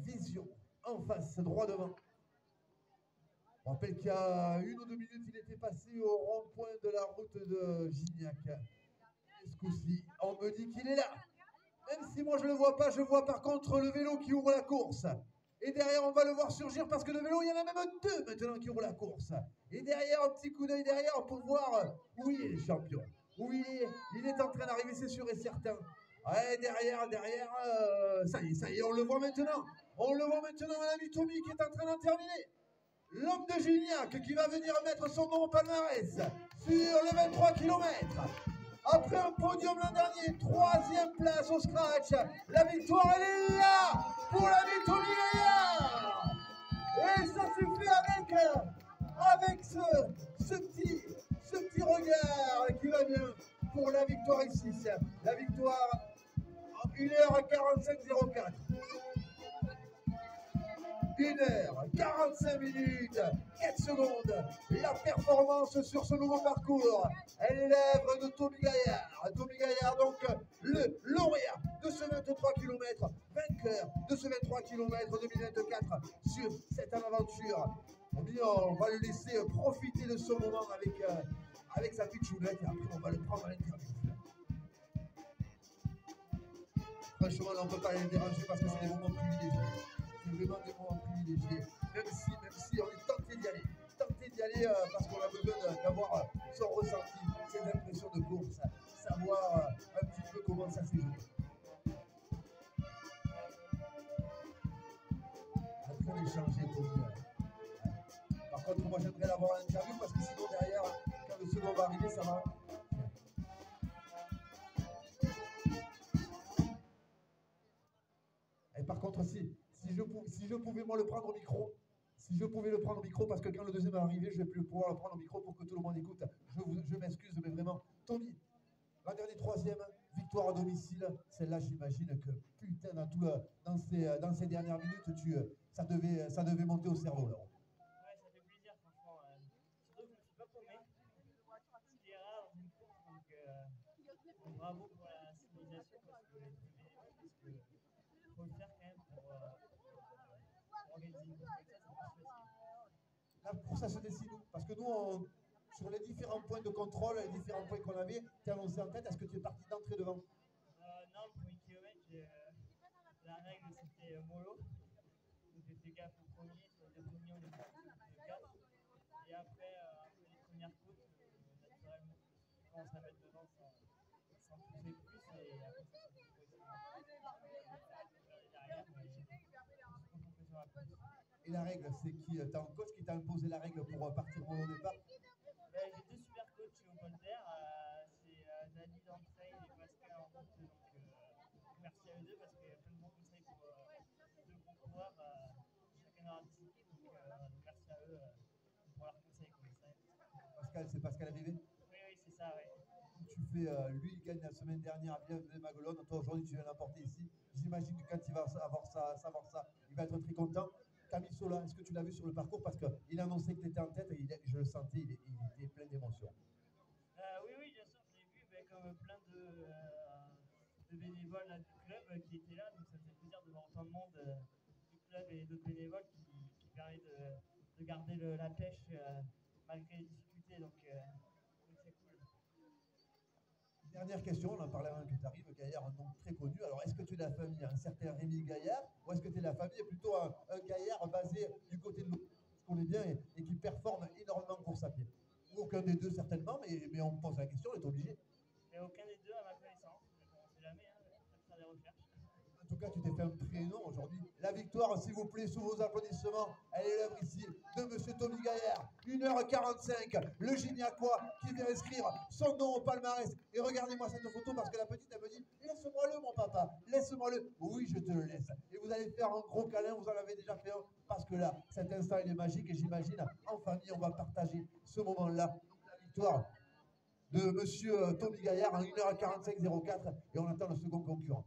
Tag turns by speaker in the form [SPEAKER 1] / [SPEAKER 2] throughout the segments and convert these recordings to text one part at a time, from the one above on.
[SPEAKER 1] Vision en face, droit devant. On rappelle qu'il y a 1 ou 2 minutes, il était passé au rond-point de la route de Gignac. Et ce coup-ci, on me dit qu'il est là. Même si moi je ne le vois pas, je vois par contre le vélo qui ouvre la course. Et derrière, on va le voir surgir parce que le vélo, il y en a même 2 maintenant qui ouvrent la course. Et derrière, un petit coup d'œil derrière pour voir où il est le champion. Où il est en train d'arriver, c'est sûr et certain. Ouais, derrière, ça y est, on le voit maintenant. On le voit maintenant, mon ami Tommy qui est en train d'en terminer. L'homme de Gignac qui va venir mettre son nom au palmarès sur le 23 km. Après un podium l'an dernier, 3e place au scratch. La victoire, elle est là pour l'ami Tommy Gaillard. Et ça s'est fait avec ce petit regard qui va bien pour la victoire ici. La victoire en 1h45,04. 1h45 minutes, 4 secondes. La performance sur ce nouveau parcours, elle est l'œuvre de Tommy Gaillard. Tommy Gaillard, donc le lauréat de ce 23 km, vainqueur de ce 23 km 2024 sur cette aventure. On va le laisser profiter de ce moment avec sa petite choulette et après on va le prendre à l'interview. Franchement, là, on ne peut pas les déranger parce que c'est des moments privilégiés. C'est vraiment des moments privilégiés. Même si on est tenté d'y aller. Tenté d'y aller parce qu'on a besoin d'avoir son ressenti, ses impressions de course, savoir un petit peu comment ça s'est joué. En train d'échanger pour nous. Par contre, moi j'aimerais l'avoir à l'interview parce que sinon derrière, quand le second va arriver, ça va. Et par contre, si je pouvais moi le prendre au micro, parce que quand le deuxième va arriver, je ne vais plus pouvoir le prendre au micro pour que tout le monde écoute. Je m'excuse, mais vraiment, Tommy, la dernière 3e victoire à domicile, celle-là, j'imagine que putain, dans ces dernières minutes, ça devait monter au cerveau là.
[SPEAKER 2] Ouais, ça fait plaisir, franchement. Surtout que je ne me suis pas paumé. C'était rare dans une course, donc bravo pour la civilisation parce que faut le faire quand même pour organiser une course comme ça, c'est pas facile.
[SPEAKER 1] La course, ça se décide parce que nous, sur les différents points de contrôle, les différents points qu'on avait, tu es annoncé en tête, est-ce que tu es parti d'entrée devant?
[SPEAKER 2] Non, le premier kilomètre, la règle c'était mollo. Donc j'ai fait gaffe au premier, sur le premier on est parti de 4. Et après les premières côtes, naturellement, je commence à mettre devant sans pousser plus. Et après ça s'est joué derrière, mais je suis concentré sur la course.
[SPEAKER 1] Et la règle, c'est qui? T'as un coach qui t'a imposé la règle pour partir au départ?
[SPEAKER 2] J'ai 2 super coachs chez Opolter, c'est David en trail et Pascal en route. Donc merci à eux deux parce qu'il y a plein de bons conseils pour deux bons coureurs, chacun dans leur discipline. Donc merci à eux pour leurs conseils.
[SPEAKER 1] Pascal, c'est Pascal Abivé?
[SPEAKER 2] Oui, c'est ça, oui.
[SPEAKER 1] Tu fais, lui, il gagne la semaine dernière à Villeneuve-Magolone. Toi, aujourd'hui, tu viens l'emporter ici. J'imagine que quand il va savoir ça, il va être très content. Camille Sola, est-ce que tu l'as vu sur le parcours? Parce qu'il annonçait que tu étais en tête et je le sentais, il était plein d'émotions.
[SPEAKER 2] Oui, bien sûr, je l'ai vu, comme plein de bénévoles là, du club qui étaient là. Donc ça me fait plaisir de voir autant de monde du club et d'autres bénévoles qui permet de garder la pêche malgré les difficultés. Donc c'est cool.
[SPEAKER 1] Dernière question, on en parlait avant que tu arrives, Gaillard, un nom très connu. Alors, est-ce que tu es la famille un certain Rémi Gaillard ou est-ce que tu es la famille plutôt un Gaillard basé du côté de l'eau, ce qu'on est bien et qui performe énormément en course à pied? Ou aucun des deux certainement, mais on me pose la question, on est obligé.
[SPEAKER 2] Mais aucun des deux à ma connaissance, on ne sait jamais, à faire des recherches.
[SPEAKER 1] En tout cas, tu t'es fait un prénom aujourd'hui. La victoire, s'il vous plaît, sous vos applaudissements, elle est l'œuvre ici de M. Tommy Gaillard. 1h45, le Gignacois qui vient inscrire son nom au palmarès. Et regardez-moi cette photo parce que la petite, elle me dit « Laisse-moi-le, mon papa, laisse-moi-le. » Oui, je te le laisse. Et vous allez faire un gros câlin, vous en avez déjà fait un. Parce que là, cet instant, il est magique et j'imagine, en famille, on va partager ce moment-là. Donc la victoire de M. Tommy Gaillard en 1h45,04 et on attend le second concurrent.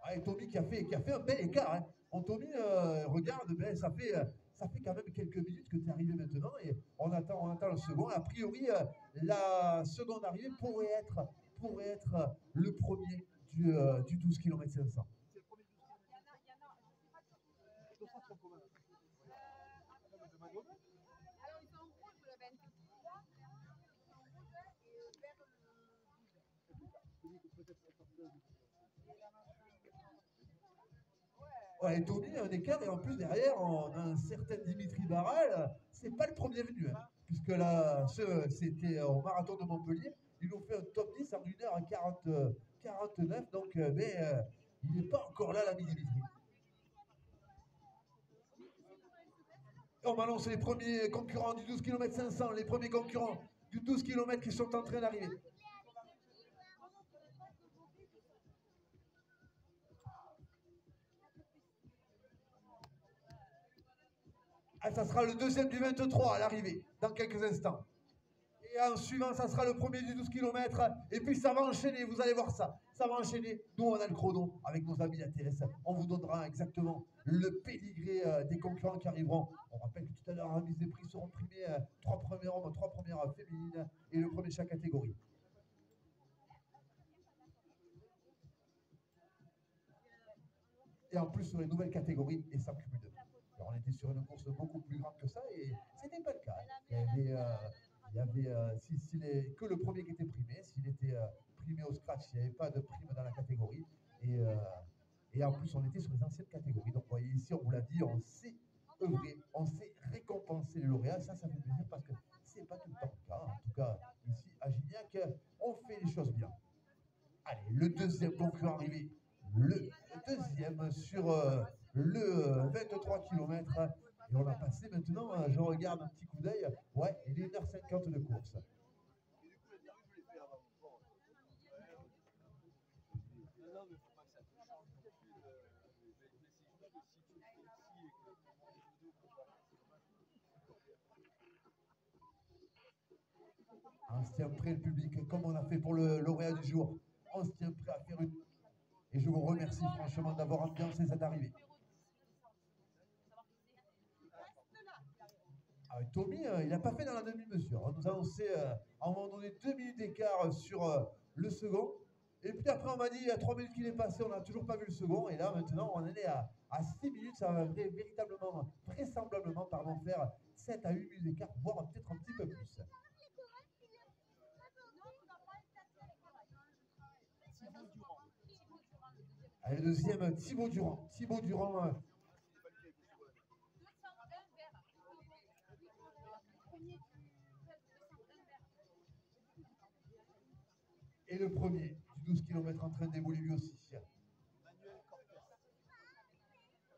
[SPEAKER 1] Allez, Tommy qui a fait un bel écart. Hein. Mon Tommy, regarde, ben, ça fait quand même quelques minutes que tu es arrivé maintenant et on attend le second. A priori, la seconde arrivée pourrait être le premier du 12 km 500. Ouais, Tommy a un écart et en plus derrière on a un certain Dimitri Barral, c'est pas le premier venu, hein, puisque là c'était au marathon de Montpellier, ils ont fait un top 10 en 1h49, donc il n'est pas encore là l'ami Dimitri. Et on m'annonce les premiers concurrents du 12 km 500, les premiers concurrents du 12 km qui sont en train d'arriver. Ah, ça sera le deuxième du 23 à l'arrivée, dans quelques instants. Et en suivant, ça sera le premier du 12 km. Et puis ça va enchaîner, vous allez voir ça. Ça va enchaîner. Nous, on a le chrono avec nos amis à TS. On vous donnera exactement le pédigré des concurrents qui arriveront. On rappelle que tout à l'heure, la remise des prix seront primés 3 premiers hommes, 3 premières féminines et le premier de chaque catégorie. Et en plus, sur les nouvelles catégories, et sans cumul de. Alors, on était sur une course beaucoup plus grande que ça et c'était pas le cas. Il y avait que le premier qui était primé. S'il était primé au scratch, il n'y avait pas de prime dans la catégorie. Et en plus, on était sur les anciennes catégories. Donc, vous voyez, ici, on vous l'a dit, on sait œuvrer, on sait récompenser les lauréats. Ça fait plaisir parce que c'est pas tout le temps le cas. En tout cas, ici, à Gignac, on fait les choses bien. Allez, le deuxième concurrent arrivé. Le deuxième sur le 23 km. Et on a passé maintenant, je regarde un petit coup d'œil, ouais, il est 1h50 de course. On se tient prêt, le public, comme on a fait pour le lauréat du jour. On se tient prêt à faire une... Et je vous remercie franchement d'avoir ambiancé cette arrivée. Tommy, il n'a pas fait dans la demi-mesure. On nous a annoncé à un moment donné 2 minutes d'écart sur le second. Et puis après, on m'a dit, il y a 3 minutes qu'il est passé, on n'a toujours pas vu le second. Et là, maintenant, on en est à 6 minutes. Ça va véritablement, vraisemblablement, pardon, faire 7 à 8 minutes d'écart, voire peut-être un petit peu plus. Allez, le deuxième, Thibaut Durand. Thibaut Durand. Et le premier du 12 km en train d'évoluer lui aussi.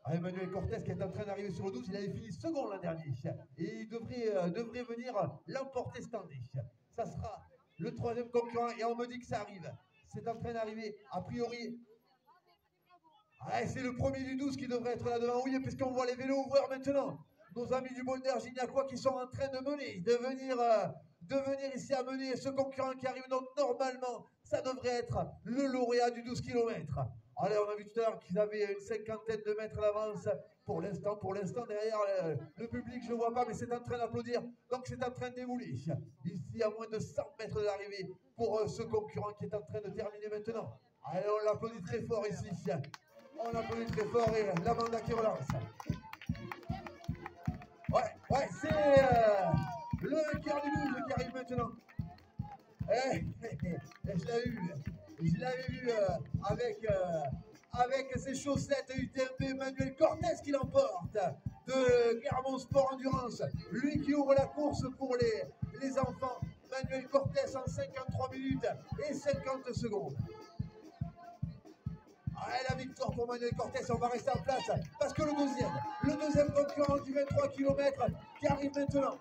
[SPEAKER 1] Emmanuel Cortez qui est en train d'arriver sur le 12, il avait fini second l'an dernier. Et il devrait venir l'emporter cette année. Ça sera le troisième concurrent et on me dit que ça arrive. C'est en train d'arriver, a priori. C'est le premier du 12 qui devrait être là devant. Oui, puisqu'on voit les vélos ouverts maintenant. Nos amis du Boulder Gignacois qui sont en train de mener, de venir ici à mener ce concurrent qui arrive. Donc normalement, ça devrait être le lauréat du 12 km. Allez, on a vu tout à l'heure qu'ils avaient une 50aine de mètres d'avance. Pour l'instant, derrière le public, je ne vois pas, mais c'est en train d'applaudir. Donc c'est en train d'évoluer. Ici, à moins de 100 mètres de l'arrivée pour ce concurrent qui est en train de terminer maintenant. Allez, on l'applaudit très fort ici. On applaudit très fort et l'Amanda qui relance. Ouais, c'est le cœur du 12 qui arrive maintenant. Je l'avais vu avec ses chaussettes UTMB, Manuel Cortez qui l'emporte de Clermont Sport Endurance. Lui qui ouvre la course pour les enfants. Manuel Cortez en 53 minutes et 50 secondes. La victoire pour Manuel Cortez, on va rester en place parce que le deuxième concurrent du 23 km qui arrive maintenant.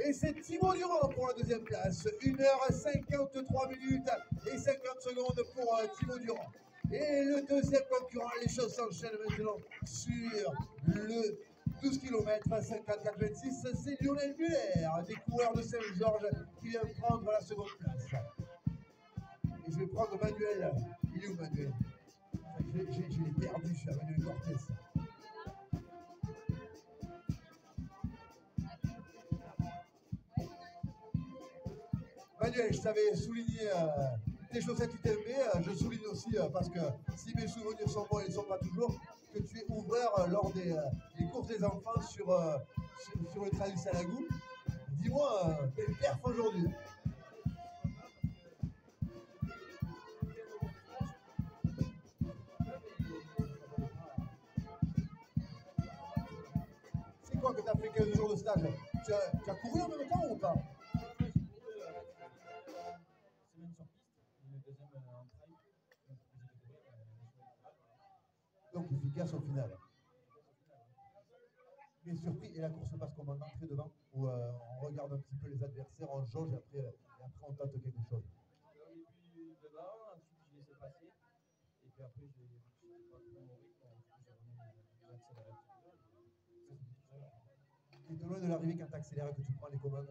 [SPEAKER 1] Et c'est Thibaut Durand pour la deuxième place. 1h53 minutes et 50 secondes pour Thibaut Durand. Et le deuxième concurrent, les choses s'enchaînent maintenant sur le 12 km 54-26. C'est Lionel Muller, des coureurs de Saint-Georges, qui vient prendre la seconde place. Et je vais prendre Manuel. Il est où Manuel? Je l'ai perdu, je suis à Manuel Cortez. Manuel, je t'avais souligné tes chaussettes UTMB. Je souligne aussi, parce que si mes souvenirs sont bons et ils ne sont pas toujours, que tu es ouvreur lors des courses des enfants sur le trail du Salagou. Dis-moi, quelle perf aujourd'hui? C'est quoi que tu as fait 15 jours de stage? Tu as couru en même temps ou pas? Donc efficace au final. Mais surpris, et la course se passe comme en entrée devant, où on regarde un petit peu les adversaires, on jauge et après on tente quelque chose.
[SPEAKER 2] Au début devant, ensuite je laissais passer, et puis après je n'ai pas trop mon rythme, j'ai accéléré un petit peu.
[SPEAKER 1] Tu es loin de l'arrivée quand tu accélères, que tu prends les commandes.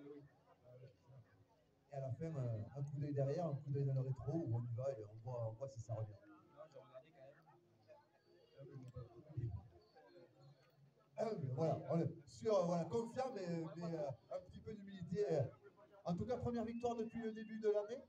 [SPEAKER 2] Oui.
[SPEAKER 1] Et à la fin, un coup d'œil derrière, un coup d'œil dans le rétro, où on y va et on voit si ça revient. Voilà, voilà, confiant, mais un petit peu d'humilité. En tout cas, première victoire depuis le début de l'année.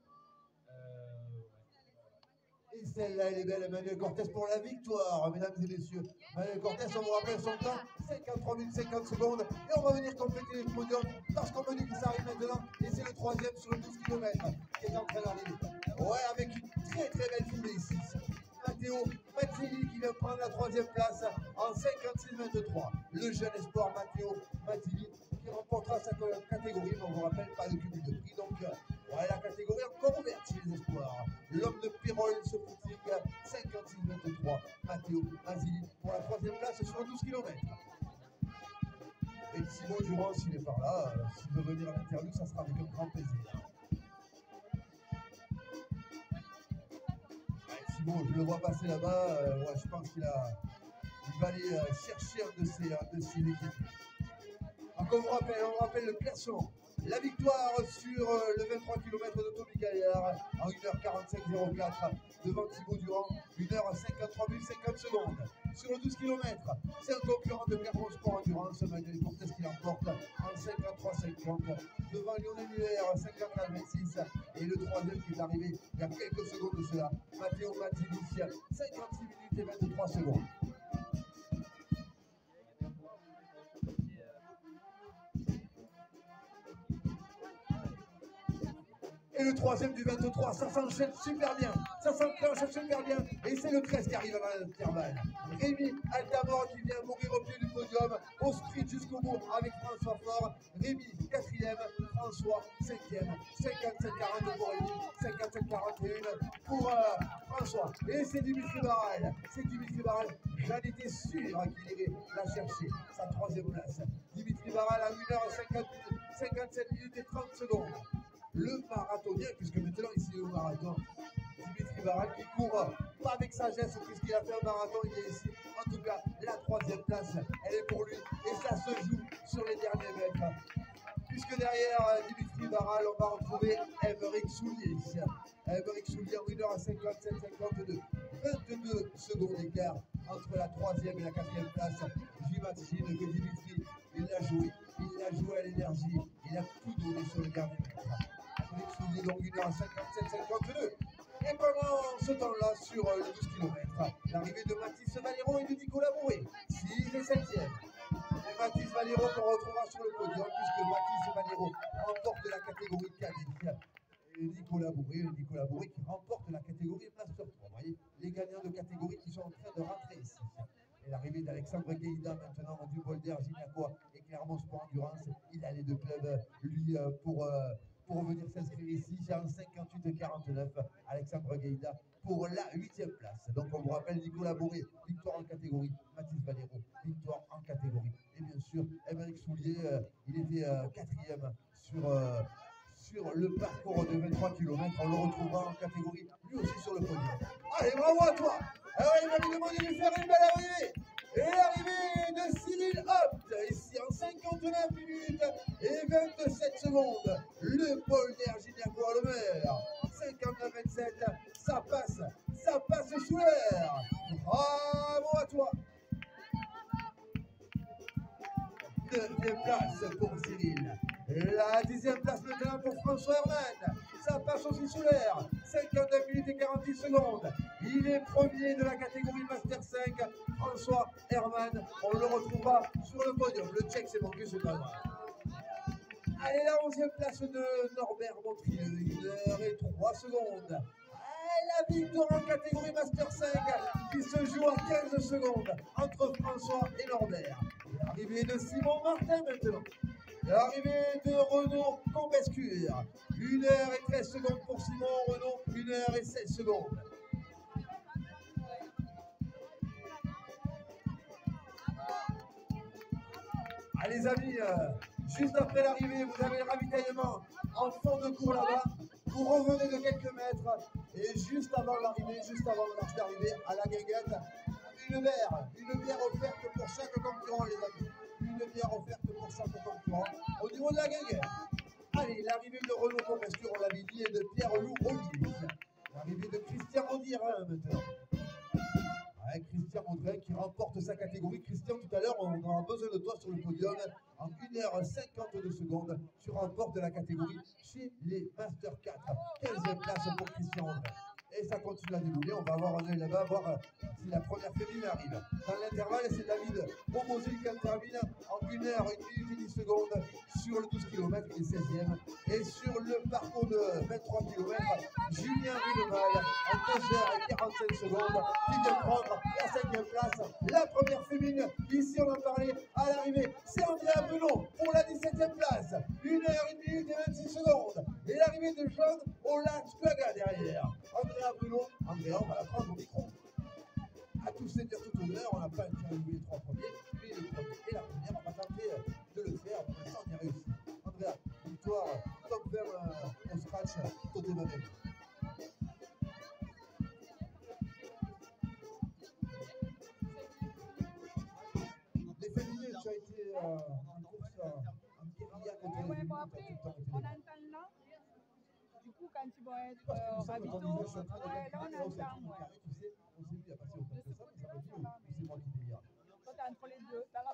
[SPEAKER 1] Et celle-là, elle est belle, Manuel Cortès pour la victoire, mesdames et messieurs. Manuel Cortès, on vous rappelle son temps, 53 minutes 50 secondes. Et on va venir compléter les podiums parce qu'on me dit que ça arrive maintenant. Et c'est le troisième sur le 12 km qui est en train d'arriver. Ouais, avec une très très belle foulée ici. Matteo Mattili qui vient prendre la troisième place en 56-23. Le jeune espoir Matteo Mattili qui remportera sa catégorie, mais on vous rappelle pas le cumul de prix. Donc, ouais, la catégorie encore ouverte chez les espoirs. L'homme de Pérol se footing 56-23. Matteo Mattili pour la troisième place sur 12 km. Et Simon Durand, s'il est par là, s'il veut venir à l'interview, ça sera avec un grand plaisir. Simon, je le vois passer là-bas, ouais, je pense qu'il va aller chercher un de ses équipes. Donc on vous rappelle le classement. La victoire sur le 23 km de Tommy Gaillard en 1h45.04 devant Thibaut Durand, 1h53 minutes 50 secondes. Sur le 12 km, c'est un concurrent de Clermont Sport Endurance, Manuel Cortès qui l'emporte en 53.50 devant Lionel Muller, 54.26 et le troisième qui est arrivé il y a quelques secondes de cela, Matteo Mattili, 56 minutes et 23 secondes. Et le troisième du 23, ça s'enchaîne super bien, ça s'enclenche super bien, et c'est le 13 qui arrive à l'intervalle. Rémi Altamor qui vient mourir au pied du podium, au sprint jusqu'au bout avec François Fort. Rémi 4e, François 5e, 57-42 pour Rémi, 57-41 pour François. Et c'est Dimitri Barral, j'en étais sûr qu'il irait la chercher, sa troisième place. Dimitri Barral à 1h57 minutes et 30 secondes. Le marathonien, puisque maintenant ici au marathon, Dimitri Barral qui court pas avec sagesse puisqu'il a fait un marathon, il est ici. En tout cas, la troisième place, elle est pour lui et ça se joue sur les derniers mètres. Puisque derrière Dimitri Barral, on va retrouver Émeric Soulier. Émeric Soulier en 1h57-52. 22 secondes d'écart entre la troisième et la quatrième place. J'imagine que Dimitri, il l'a joué à l'énergie, il a tout donné sur le dernier mètre. Émeric Soulier donc 1h57-52. Et pendant ce temps-là, sur le 12 km, l'arrivée de Mathis Valero et de Nicolas Bourré, 6 et 7e. Et Mathis Valero qu'on retrouvera sur le podium, puisque Mathis Valero remporte la catégorie cadet. Et Nicolas Bourré qui remporte la catégorie Master 3. Vous voyez, les gagnants de catégorie qui sont en train de rentrer ici. Et l'arrivée d'Alexandre Gueïda maintenant du Bolder, Gignacois et Clermont Sport Endurance. Il a les deux clubs, lui, pour venir s'inscrire ici. J'ai en 58-49, Alexandre Gueïda pour la 8e place. Donc on vous rappelle Nicolas Bourré, victoire en catégorie. Mathis Valero, victoire en catégorie. Et bien sûr, Émeric Soulier, il était 4e sur le parcours de 23 km. On le retrouvera en catégorie, lui aussi sur le podium. Allez, bravo à toi! Alors, il va lui demander de faire une belle arrivée. Et l'arrivée de Cyril Hopt, ici en 59 minutes et 27 secondes. Le Bolder Gignacois le maire. 59-27, ça passe sous l'air. Bravo à toi. 9e place pour Cyril. La 10e place maintenant pour François Herman. Ça passe aussi sous l'air. 52 minutes et 46 secondes. Il est premier de la catégorie Master 5. François Herman. On le retrouvera sur le podium. Le check c'est manqué, c'est pas grave. Allez, la 11e place de Norbert Montrieux. 1h03 secondes. La victoire en catégorie Master 5 qui se joue à 15 secondes entre François et Norbert. L'arrivée de Simon Martin maintenant. L'arrivée de Renaud Combescure. 1h13 secondes pour Simon. Renaud, 1h16 secondes. Allez les amis, juste après l'arrivée, vous avez le ravitaillement en fond de cours là-bas. Vous revenez de quelques mètres et juste avant l'arrivée, juste avant l'arche d'arrivée, à la guinguette, une bière offerte pour chaque concurrent les amis. Une bière offerte pour chaque concurrent au niveau de la guinguette. Allez, l'arrivée de Renaud Combescure, on l'avait dit, et de Pierre-Loup Olivier. L'arrivée de Christian Audirin maintenant. Ouais, Christian Audirin qui remporte sa catégorie. Christian, tout à l'heure, on aura besoin de toi sur le podium. En 1h52 secondes, tu remportes la catégorie chez les Master 4. 15e place pour Christian Audirin. Et ça continue à dérouler. On va avoir un œil là-bas, voir si la première féminine arrive. Dans l'intervalle, c'est David Bobosi qui termine en 1h10 secondes sur le 12 km, il est 16e. Et sur le parcours de 23 km, Julien Villemal en 2h45 secondes qui vient prendre la 5e place. La première féminine, ici on en parlait à l'arrivée, c'est Andrea Bruno pour la 17e place. 1h1 et 26 secondes. Et l'arrivée de John Olatskaga derrière. Andrea Bruno, Andrea, on va la prendre au micro. À tous ces dire tout honneur, on n'a pas interviewé les 3 premiers, mais le premier et la première, on va tenter de le faire. Pour l'instant, on y a réussi. Andrea, victoire, top 20 au scratch, côté modèle. Les féminines, tu as été en course en guérilla contre les féminines, tu as tout le temps été là.
[SPEAKER 3] Du coup, quand ils vont être ravitaux, là on entend, ouais.
[SPEAKER 1] Tu sais, on s'est vu à passer au fait de ça, mais ça veut dire que c'est moi qui délire.
[SPEAKER 3] Toi, t'es entre les deux, t'as la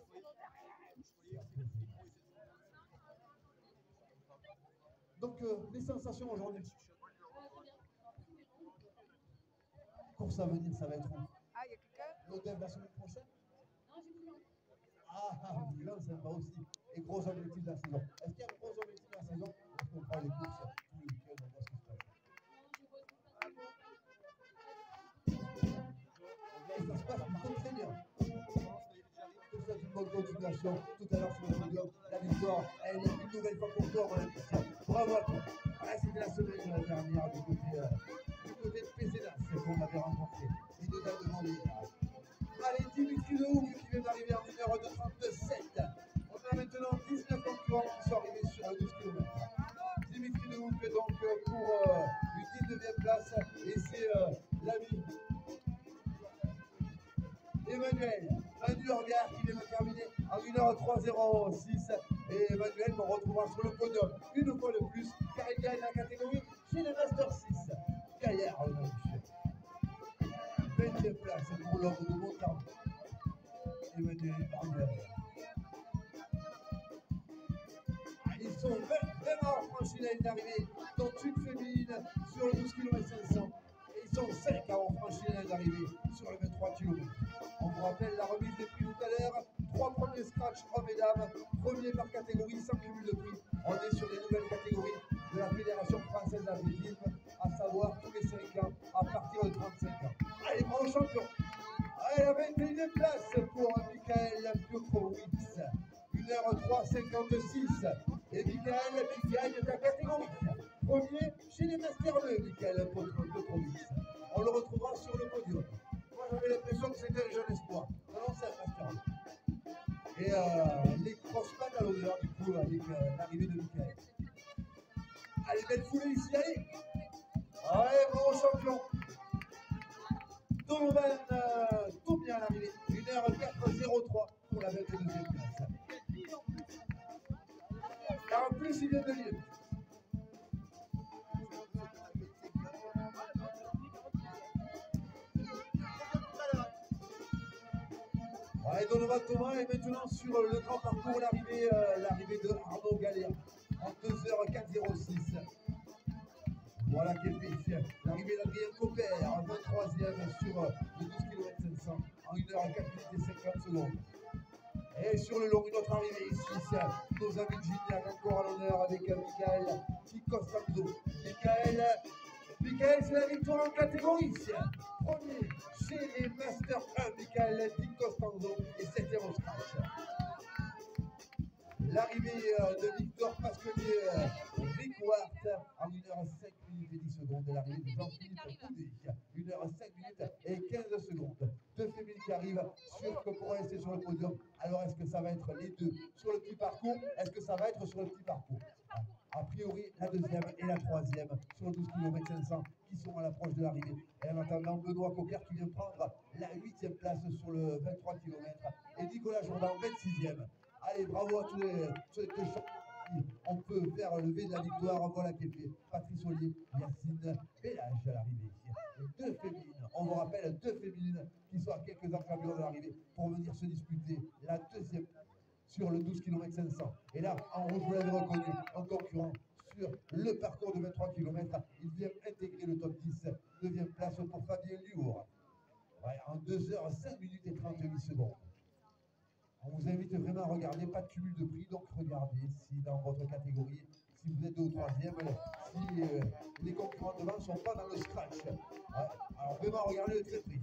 [SPEAKER 1] Donc, les sensations aujourd'hui. Course à venir, ça va être où?
[SPEAKER 3] Ah, il y a quelqu'un?
[SPEAKER 1] L'Odève la semaine prochaine? Ah, Milan, ça va aussi. Et gros objectif de la saison. Est-ce qu'il y a un gros objectif de la saison? Est-ce qu'on prend les courses tous les week-ends, on voit ce qui se passe? Et ça se passe plutôt très bien. Je vous souhaite une bonne continuation. Tout à l'heure sur le podium, la victoire, elle est une nouvelle fois pour toi, mon ami. Bravo à toi. Voilà, c'était la semaine dernière du côté de Pézenas qu'on avait rencontré. Il nous a demandé. Allez, Dimitri Lehoucq qui vient d'arriver en 1h37. On a maintenant 19 concurrents qui sont arrivés sur 12 km. Dimitri Lehoucq donc pour une 19e place. Et c'est l'ami Emmanuel Regard qui vient de terminer en 1h03.06. Et Emmanuel qu'on retrouvera sur le podium une fois de plus car il gagne la catégorie chez les Master 6. Gaillard, 20e place pour l'homme de Montargis. Emmanuel Regard. Ils sont vraiment franchis la ligne d'arrivée, dont une féminine sur le 12 km 500. Et ils sont 5 à avoir franchi la ligne d'arrivée sur le 23 km. On vous rappelle la remise des prix tout à l'heure. 3 premiers scratch hommes et dames, premier par catégorie sans cumul de prix. On est sur les nouvelles catégories de la Fédération française d'athlétisme, à savoir tous les 5 ans à partir de 35 ans. Allez, grand champion. Allez, la 21e place pour Michael Piotrowicz. 1h03.56. Et Michael, tu gagnes ta catégorie. Premier chez les Master 2, Michael Piotrowicz. On le retrouvera sur le podium. Moi, j'avais l'impression que c'était un jeune espoir. Non, c'est un Master 2. Et les crossman à l'honneur, du coup, avec l'arrivée de Michael. Allez, belle foulée ici, allez. Allez, grand champion. Donovan Toumia à l'arrivée. 1h04.03 pour la 22e place. Car en plus, il vient de Lille. Ouais, devant Thomas et maintenant sur le grand parcours, l'arrivée de Arnaud Galère en 2h04.06. Voilà qui est fait. L'arrivée d'Adrien Copper, 23e sur le 12 km 500 en 1h04.50. Et sur le long, une autre arrivée ici, nos amis de Gignac, encore à l'honneur avec Michael Costanzo. Michael, c'est la victoire en catégorie. Premier chez les Master 1, Michael Costanzo et 7e au scratch. L'arrivée de Victor Pasquelier Rickwart en 1h05.10. L'arrivée de Jean-Philippe Poudy, 1h05.15. Deux féminines qui arrivent, sûr que pour rester sur le podium. Alors est-ce que ça va être les deux sur le petit parcours? Est-ce que ça va être sur le petit parcours? A priori, la deuxième et la troisième sur le 12 km 500 qui sont à l'approche de l'arrivée. Et en attendant, Benoît Coquer qui vient prendre la 8e place sur le 23 km et Nicolas Jourdan 26e. Allez, bravo à tous les champions. On peut faire lever de la victoire. Voilà qui est fait. Patrice Ollier, Yacine Bellage à l'arrivée. Deux féminines, on vous rappelle, deux féminines qui sont à quelques encablures de l'arrivée pour venir se disputer la deuxième sur le 12 km 500. Et là, en rouge, vous l'avez reconnu, en concurrent sur le parcours de 23 km, il vient intégrer le top 10. Deuxième place pour Fabien Liour. Ouais, en 2h05.38. On vous invite vraiment à regarder, pas de cumul de prix, donc regardez si dans votre catégorie, si vous êtes 2 ou 3e, si les concurrents devant ne sont pas dans le scratch. Alors vraiment regardez le très prix.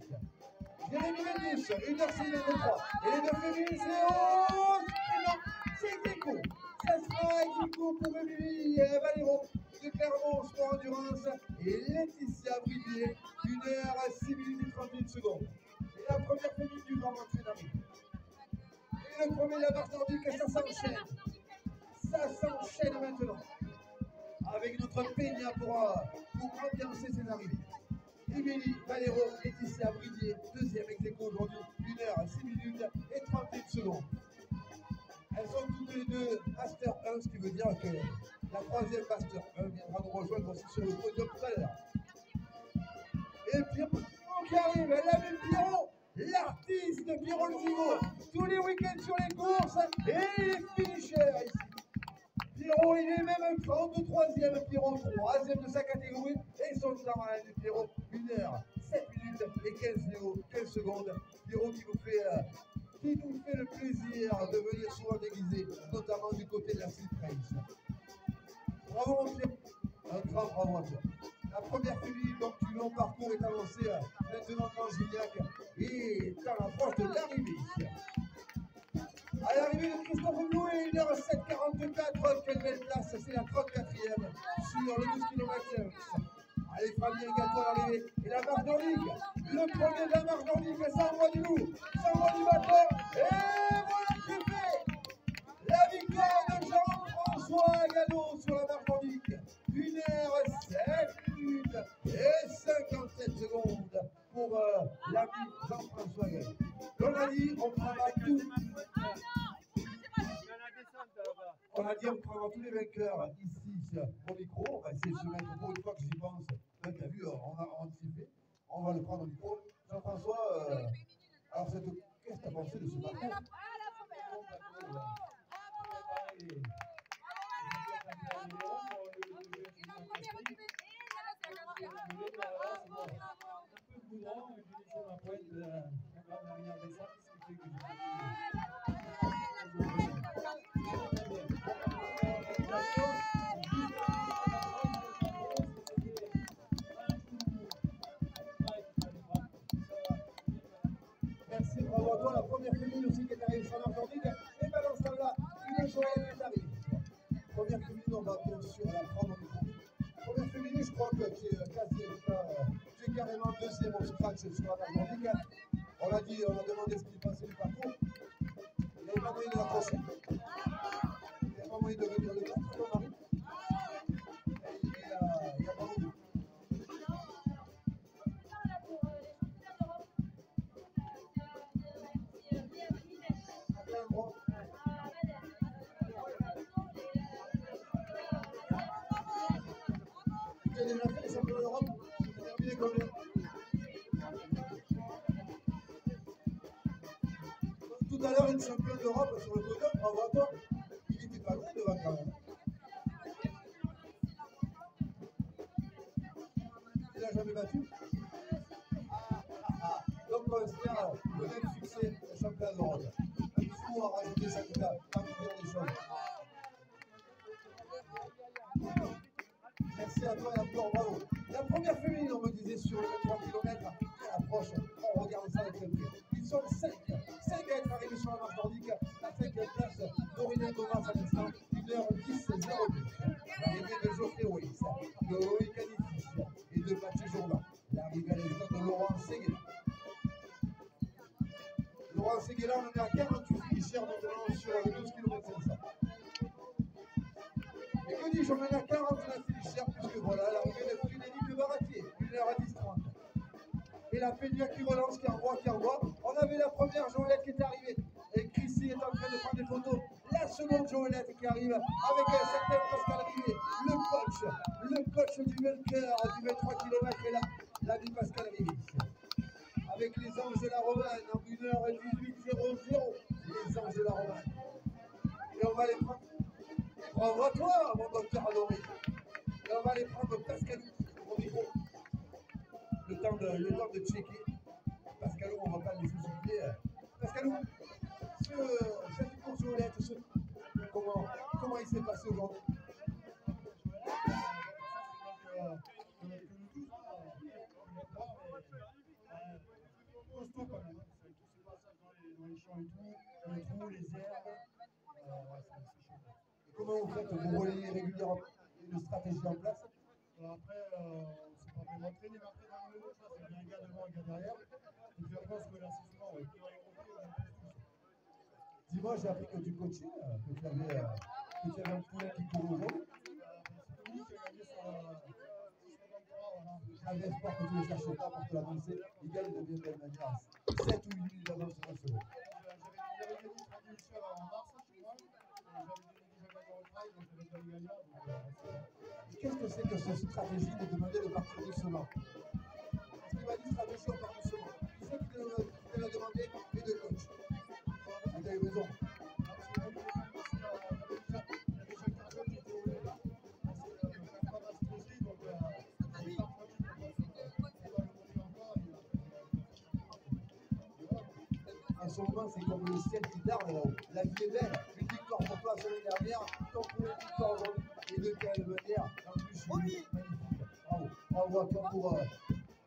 [SPEAKER 1] Jérémy Vendus, 1h53. Et les deux féminines, c'est haut. Non, c'est Exico. Ça sera Exico pour Émilie Valero de Clermont Sport Endurance et Laetitia Brivier, 1h06.38. Et la première féminine du Grand Manche d'arrivée. Et le premier de la marche nordique, ça s'enchaîne. Ça s'enchaîne maintenant. Avec notre Peña pour ambiancer ses arrivées. Émilie Valero, Laetitia Brivier, deuxième ex-aequo aujourd'hui, 1h06.38. Elles sont toutes les deux Master 1, ce qui veut dire que la troisième Master 1 viendra nous rejoindre aussi sur le podium tout à l'heure. Et Pierrot qui arrive, elle a même Pierrot, l'artiste Pierrot le Vigo, tous les week-ends sur les courses, et il est finisher ici. Pierrot, il est même un 33e, Pierrot, 3e de sa catégorie, et son temps à de Pierrot, 1h07.15 secondes. Pierrot qui nous fait le plaisir de venir souvent déguisé, notamment du côté de la Street Race. Bravo mon Pierrot, un grand bravo à toi. La première féminine donc du long parcours est annoncée maintenant dans Gignac et dans l'approche de l'arrivée ici. À l'arrivée de Christophe Blouet, 1h07.44, quelle belle place, c'est la 34e sur le 12 km. Allez, Fabien Gâteau à l'arrivée. Et la marche nordique, le premier de la marche nordique, ça envoie du loup, ça envoie du batteur. Et voilà qui est fait. La victoire de Jean-François Gallot sur la marche nordique. 1h07.57 pour l'ami Jean-François Gallot. On a dit, on prendra tout. On a dit, on prendra tous les vainqueurs ici au micro. On va essayer de se mettre pour une fois que j'y pense. Là, tu as vu, on a anticipé. On va le prendre au micro. Jean-François, alors qu'est-ce que tu as pensé de ce parcours? Merci, bravo à toi. La première féminine aussi qui est arrivée sur l'Argentine. Et pendant ce temps-là, une journée est arrivée. Première féminine, on va bien sûr la prendre en micro. Première féminine, je crois que tu es carrément deuxième au scratch sur l'Argentine. On a dit, on a demandé ce qui passait du parcours. Il n'y a pas moyen de l'accrocher. Il n'y a pas moyen de venir le battre, ton mari. Il n'y a pas moyen. Tu as déjà fait les championnats d'Europe? Tu as terminé combien? Tout à l'heure, champion d'Europe sur le podium, bravo à toi. Il était pas loin devant quand même. Il n'a jamais battu. Donc on espère le même succès au championnat d'Europe. Il faut en rajouter ça tout à l'heure des choses. Merci à toi et encore bravo. La première féminine, on me disait sur le 3 km, à l'approche, on regarde ça avec le pied. Ils sont 5 à être arrivés sur la marche nordique. La 5e place, Dorina Thomas à l'instant, 1h10 02. L'arrivée de Geoffrey Weiss, de Loïc Anifis et de Mathieu Jourdan. L'arrivée à l'instant de Laurent Séguéla. Laurent Séguéla, on est à 48 fichières maintenant sur le 12 km 500. Et que dis-je, on en a 49 fichières, puisque voilà, l'arrivée de Frédéric Le Baratier, 1h10 30. Et la Pédia qui relance, qui envoie. On avait la première Joëlette qui est arrivée. Et Chrissy est en train de prendre des photos. La seconde Joëlette qui arrive avec un certain Pascal Rivet, le coach du vainqueur du 23 km est là, l'ami Pascal Rivet. Avec les Anges de la Romaine en 1h18 00, les Anges de la Romaine. Et on va les prendre. Bravo à toi, mon docteur Adoré. Et on va les prendre Pascal au micro. Le temps de checker. Pascalou, on ne va pas le laisser s'oublier. Pascalou, cette course Joëlette, comment il s'est passé aujourd'hui?
[SPEAKER 4] Costaud quand même, avec tous ces passages dans les champs et tout, les trous, les herbes, c'est chaud.
[SPEAKER 1] Et comment vous faites? Vous relayez régulièrement une stratégie en place?
[SPEAKER 4] Après, c'est pas vraiment entraîné, mais après dans le lot, c'est bien un gars devant, un gars derrière. Et puis après, on se relance souvent, ouais.
[SPEAKER 1] Dis-moi, j'ai appris que tu coachais, que tu avais un poulet qui court aujourd'hui.
[SPEAKER 4] C'est Tony qui a gagné sur 23, voilà.
[SPEAKER 1] J'avais espoir que tu ne les cherchais pas pour te l'annoncer. Il gagne de bien belle manière. 7 ou 8 minutes d'avance sur un second.
[SPEAKER 4] J'avais gagné 30 000 chèvres en mars chez moi. J'avais déjà gagné au trail, donc j'avais déjà gagné.
[SPEAKER 1] Qu'est-ce que c'est que cette stratégie de demander de partir doucement? Parce qu'il m'a dit stratégie, on part doucement. Qui c'est qui te l'a demandé? Et de coach. Vous avez raison. En ce moment, c'est comme le ciel qui darde là-haut. La vie est belle. Une victoire pour toi la semaine dernière, ton pour une victoire aujourd'hui. Et de quelle manière? En plus, magnifique. Bravo. Bravo à toi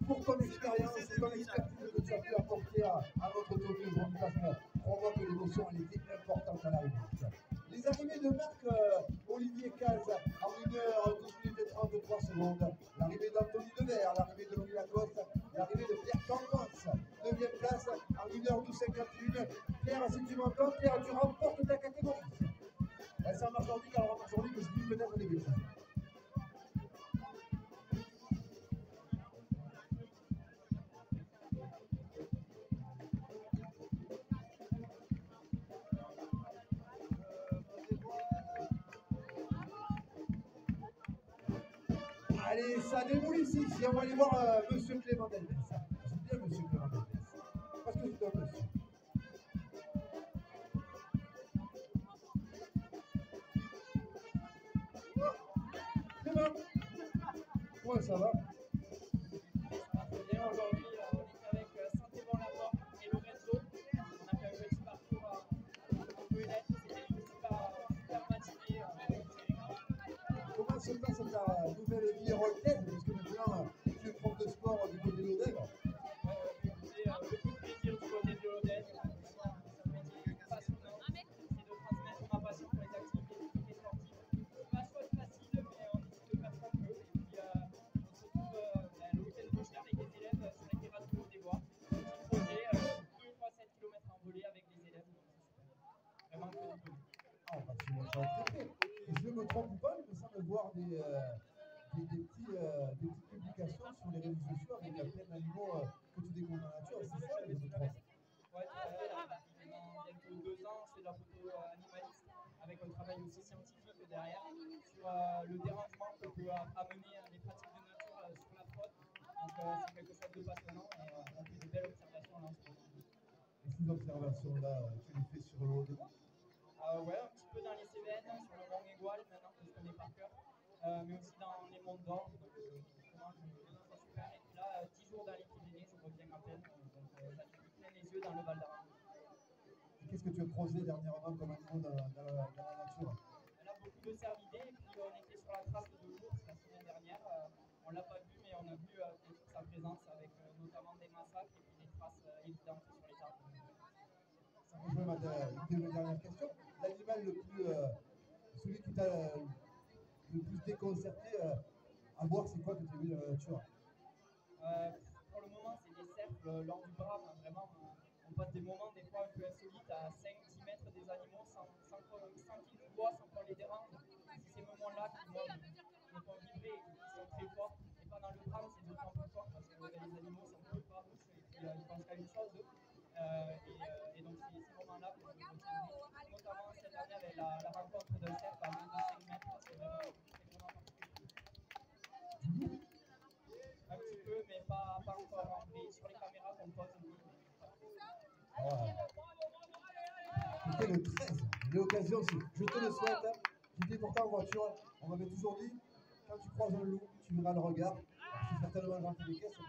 [SPEAKER 1] pour ton expérience et ton expertise que tu as pu apporter à notre tournée aujourd'hui, parce que crois-moi que l'émotion elle était importante à l'arrivée. Les arrivées de Marc Olivier Caz en 1h12 minutes et 33 secondes. L'arrivée d'Anthony Devers, l'arrivée de Louis Lacoste, l'arrivée de Pierre Campos, 9e place en 1h12 51. Pierre, si tu m'entends, Pierre, tu remportes ta catégorie. C'est en marche nordique, alors en marche nordique, je dis peut-être des bêtises. Allez, ça déboule ici. Si on va aller voir Monsieur Clément Delbès. J'aime bien Monsieur Clément Delbès. Parce que c'est un monsieur. Clément, comment ça va?
[SPEAKER 2] Bien, aujourd'hui, on est avec Saint-Éban-la-Porte et Lorenzo. On a fait un petit parcours en Brunette. C'était une super matinée.
[SPEAKER 1] Comment se passe ta nouvelle vie roltaise? Parce que maintenant, tu es prof de sport du côté de l'Odève.
[SPEAKER 2] J'ai beaucoup de plaisir du côté de l'Odève. C'est un métier passionnant. C'est de transmettre ma passion pour les activités sportives. Pas chose facile, mais on essaie de faire ce qu'on peut. Et puis, on se retrouve le week-end prochain avec les élèves sur les terrasses de des Bois. Petit projet, 2 fois 7 km en volée avec les élèves. Vraiment que du bonheur.
[SPEAKER 1] Ah, on va absolument pas être prêt. Et je ne me trompe pas, il me semble voir des petites publications sur les réseaux sociaux avec plein d'animaux que tu découvres dans la nature. Et c'est ça, les autres.
[SPEAKER 2] Ouais, il y a bientôt 2 ans, je fais de la photo animaliste avec un travail aussi scientifique derrière sur le dérangement que peut amener les pratiques de nature sur la fraude. Donc c'est quelque chose de passionnant et on fait de belles observations là en ce moment.
[SPEAKER 1] ces observations-là, tu les fais sur le haut de moi?
[SPEAKER 2] Ouais, un petit peu dans les Cévennes, sur le Mont Égual, maintenant que je connais par cœur, mais aussi dans les monts d'Or. Donc, justement, ça super. Et puis là, 10 jours dans les Pyrénées, je reviens à peine. Donc, ça me fait plein les yeux dans le Val d'Aran.
[SPEAKER 1] Et qu'est-ce que tu as creusé dernièrement comme animaux dans la nature?
[SPEAKER 2] Elle a beaucoup de cervidés, et puis on était sur la trace de l'ours la semaine dernière. On ne l'a pas vu, mais on a vu bien sûr sa présence avec notamment des massacres et puis des traces évidentes sur les arbres.
[SPEAKER 1] Ça rejoint une de mes dernières questions. L'animal le plus, celui qui t'a le plus déconcerté à voir, c'est quoi que tu as vu dans la nature?
[SPEAKER 2] Pour le moment, c'est des cerfs lors du brame. Vraiment, on passe des moments des fois un peu insolites à 5-10 mètres des animaux sans qu'ils nous voient, sans qu'on les dérange. C'est ces moments-là qui moi, me font vibrer et qui sont très forts. Et pendant le drame, c'est d'autant plus fort parce que les animaux sont peu farouches et puis ils pensent qu'à une chose, eux. Et donc, c'est ces moments-là que je retiendrai. Notamment cette année avec la rencontre d'un cerf à moins de 5 mètres. C'est vraiment particulier. Un petit peu, mais pas encore en vrai. Sur les caméras qu'on pose, oui, mais pas trop.
[SPEAKER 1] C'était le 13. J'ai l'occasion, je te le souhaite. J'étais pourtant en voiture. On m'avait toujours dit, quand tu croises un loup, tu verras le regard. C'est certainement dans les caisses, mais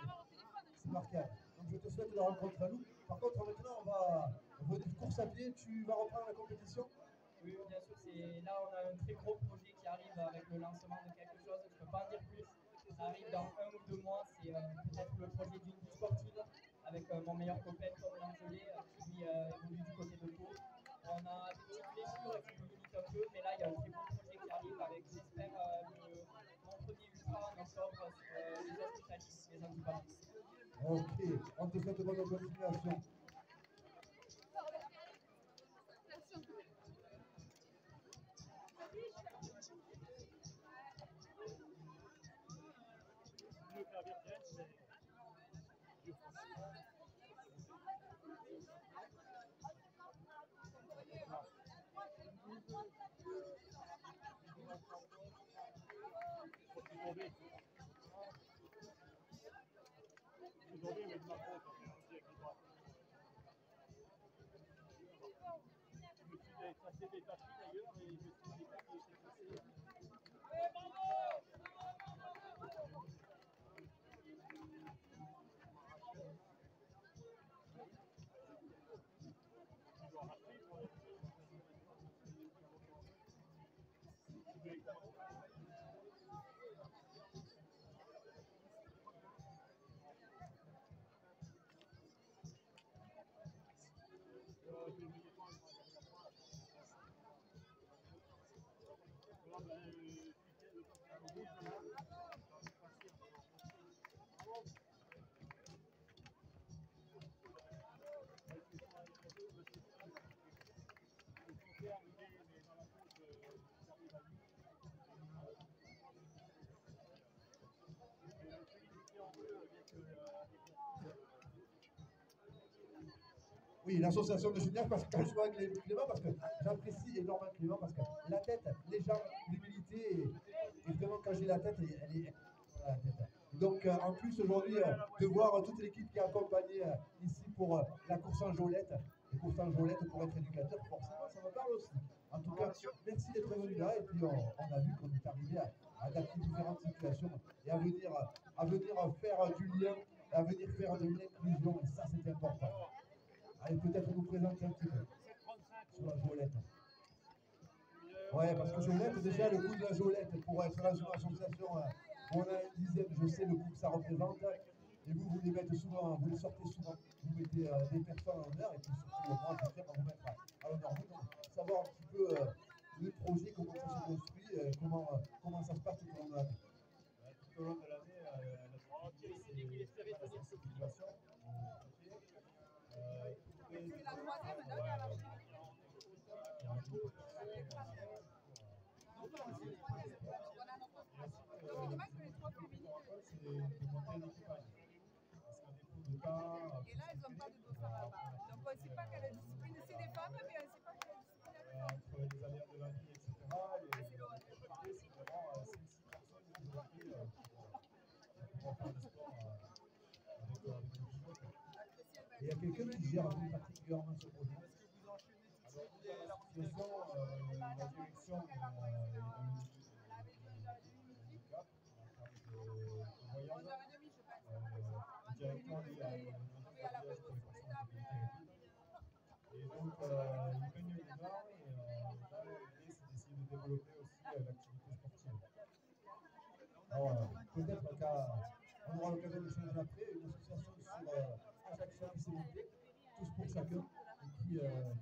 [SPEAKER 1] c'est marquable. Donc je te souhaite de rencontrer un loup. Par contre, maintenant, on va revenir course à pied. Tu vas reprendre la compétition?
[SPEAKER 2] Oui, bien sûr. Là, on a un très gros projet qui arrive avec le lancement de quelque chose. Je ne peux pas en dire plus. Ça arrive dans 1 ou 2 mois. C'est peut-être le projet d'une vie sportive avec mon meilleur copain Tom Langelet qui lui évolue du côté de Pau. On a des petites blessures qui nous limitent un peu, mais là, il y a un très beau projet qui arrive avec, j'espère, mon premier ultra en octobre sur les hospitaliers, les antibiotiques.
[SPEAKER 1] Ok, on te souhaite bonne continuation. Oui, l'association de Julien, parce que quand je vois Clément, parce que j'apprécie énormément Clément, parce que la tête, les jambes, l'humilité, et vraiment quand j'ai la tête, elle est la tête. Donc en plus aujourd'hui, de voir toute l'équipe qui est accompagnée ici pour la course en jolette, les courses en jolette pour être éducateur, forcément ça me parle aussi. En tout cas, merci d'être venu là, et puis on a vu qu'on est arrivé à adapter différentes situations et à venir faire du lien, à venir faire de l'inclusion, et ça c'est important. Allez, peut-être vous présenter un petit peu sur la jolette. Ouais, parce que jolette, déjà le coût de la jolette, pour être dans une association où on a une dizaine, je sais le coût que ça représente. Et vous les mettez souvent, vous les sortez souvent. Vous mettez des personnes en honneur, et puis surtout, moi, je tiens à vous mettre à l'honneur. Donc, savoir un petit peu le projet, comment ça se construit, comment ça se passe tout au long de l'année.
[SPEAKER 5] Tout au long de l'année, la sensibilisation.
[SPEAKER 3] C'est la troisième, non, il y a la et là, elles n'ont pas de dossard là-bas. Donc, on ne sait pas quelle discipline. C'est des femmes, mais on ne sait pas quelle discipline elles ont.
[SPEAKER 5] Entre les aléas de la vie, etc., c'est vraiment 5-6 personnes qui ont pris pour faire du sport avec le judo.
[SPEAKER 1] il y a quelqu'un qui gère plus particulièrement ce projet.
[SPEAKER 5] Alors, l'association, la direction, handicap, en termes de voyage, le directeur, lui, a une entreprise pour les personnes à mobilité réduite. Et donc, il gagne des gens et là, l'idée, c'est d'essayer de développer aussi l'activité sportive.
[SPEAKER 1] Alors, peut-être qu'on aura l'occasion d'échanger après, une association sur Ajaccio qui s'est montée, tous pour chacun, et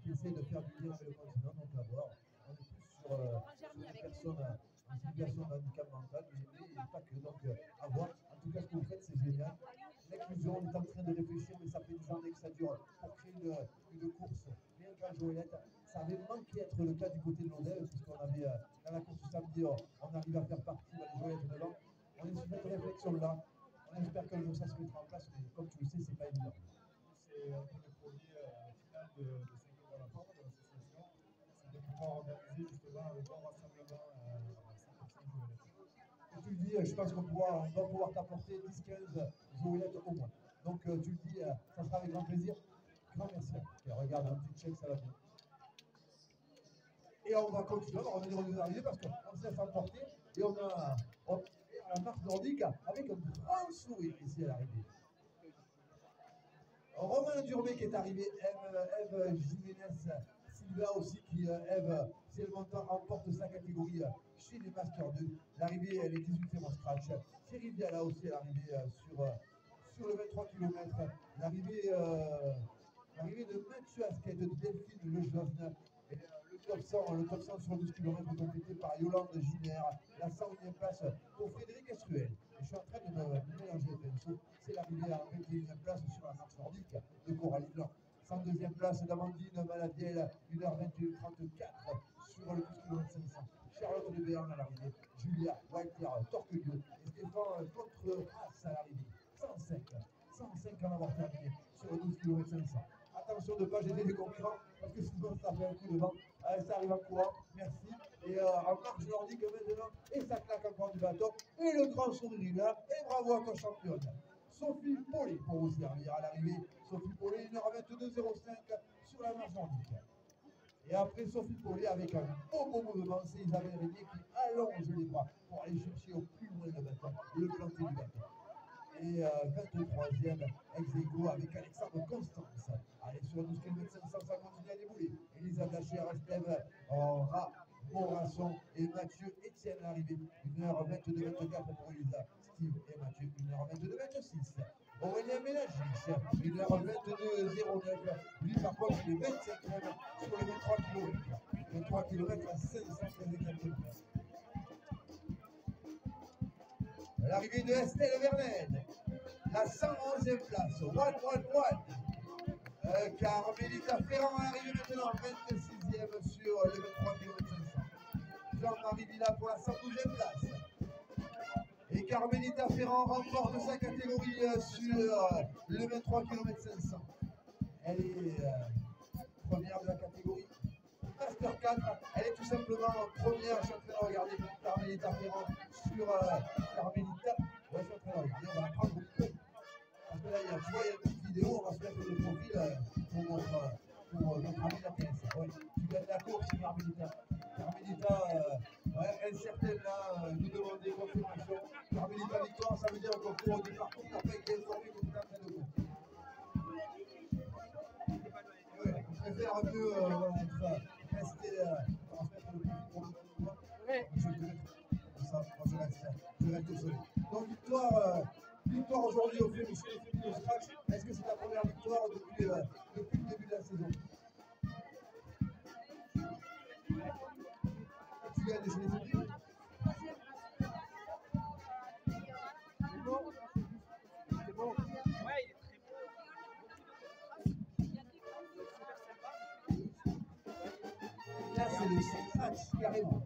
[SPEAKER 1] qui essaie de faire du lien avec le continent. Donc, à voir, on est plus sur des personnes en situation de handicap mental, mais pas que. Donc, à voir. En tout cas, ce que vous faites, c'est génial. L'inclusion, on est en train de réfléchir, mais ça fait des années que ça dure pour créer une course. Rien qu'à Joëlette, ça avait manqué être le cas du côté de l'Odève, puisqu'on avait, dans la course du samedi, on arrive à faire partie dans les Joëlettes devant. On est sur cette réflexion-là. On espère qu'un jour ça se mettra en place, mais comme tu le sais, c'est pas évident.
[SPEAKER 5] C'est un peu le projet final de 5 ans dans la forme de l'association, c'est de pouvoir organiser justement un bon rassemblement à 100% Joëlette.
[SPEAKER 1] Et tu le dis, je pense qu'on va pouvoir t'apporter 10-15 Joëlettes au moins. Donc tu le dis, ça sera avec grand plaisir. Grand merci. Et regarde, un petit check, ça va bien. Et on va continuer, on va revenir aux arrivées parce qu'on se laisse emporter et on a la marche nordique avec un grand sourire ici à l'arrivée. Romain Durbé qui est arrivé, Eve Jiménez Silva aussi qui, Eve, si elle remporte sa catégorie chez les Masters 2. L'arrivée, elle est 18e en scratch. Thierry Viala aussi à l'arrivée sur le 23 km. L'arrivée de Mathieu Asquette, de Delphine Lejeune. Et le top 100 sur 12 km complété par Yolande Giner. La 101e place pour Frédéric Estruel. Et je suis en train de me mélanger les pinceaux. C'est l'arrivée à 21e place sur la marche nordique de Coralie Blanc. 102e place d'Amandine Maladiel, 1h21-34 sur le 12 km 500. Charlotte Le Béarn à l'arrivée. Julia Walter Torquelieu et Stéphane Contre-As à l'arrivée. 105 en avoir terminé sur le 12 km 500. Attention de ne pas gêner les concurrents parce que sinon ça fait un coup de vent. Allez, ça arrive en courant, merci. Et en marche nordique maintenant, et ça claque encore du bâton. Et le grand sourire là, et bravo à ta championne. Sophie Paulet pour vous servir à l'arrivée. Sophie Paulet, 1h22,05 sur la marche nordique. Et après Sophie Paulet avec un beau mouvement, c'est Isabelle Régnier qui allonge les bras pour aller chercher au plus loin le bâton, le planter du bâton. Et 23e ex-aequo avec Alexandre Constance. Allez, sur 12 km 500, ça continue à débouler. Elisa Blacher, Estève, Morasson et Mathieu Etienne à l'arrivée. 1h22,24 pour Elisa, Steve et Mathieu. 1h22,26. Aurélien Mélagis, 1h22,09. Lui, par contre, il est 25e sur les 23 km. 23 km à 554 km. L'arrivée de Estelle Verlaine, la 111e place, 1-1-1. Carmelita Ferrand à l'arrivée maintenant, 26e sur les 23 km 500. Jean-Marie Villa pour la 112e place. Et Carmelita Ferrand remporte sa catégorie sur le 23 km 500. Elle est première de la catégorie. Master 4, elle est tout simplement première. Je suis en train de regarder Carmelita Ferrand sur Carmelita. Ouais, je suis en train de regarder, on va la prendre au peu. Parce que là, tu vois, il y a une petite vidéo, on va se mettre le profil pour notre ami la PS. Ouais, tu gagnes la course, Carmelita. Carmelita, ouais, elle certaine là, nous demande des confirmations. Carmelita victoire, ça veut dire qu'au cours du parcours, tu n'as pas été informé que tu es en train de courir. Ouais, je préfère un peu rester, transmettre le plus pour le moment. Ouais. Je reste seul. Donc victoire aujourd'hui au féminin scratch. Est-ce que c'est ta première victoire depuis le début de la saison? Tu gagnes chez les autres? C'est bon? C'est bon?
[SPEAKER 2] Ouais, il est très bon.
[SPEAKER 1] Là, c'est le scratch, carrément.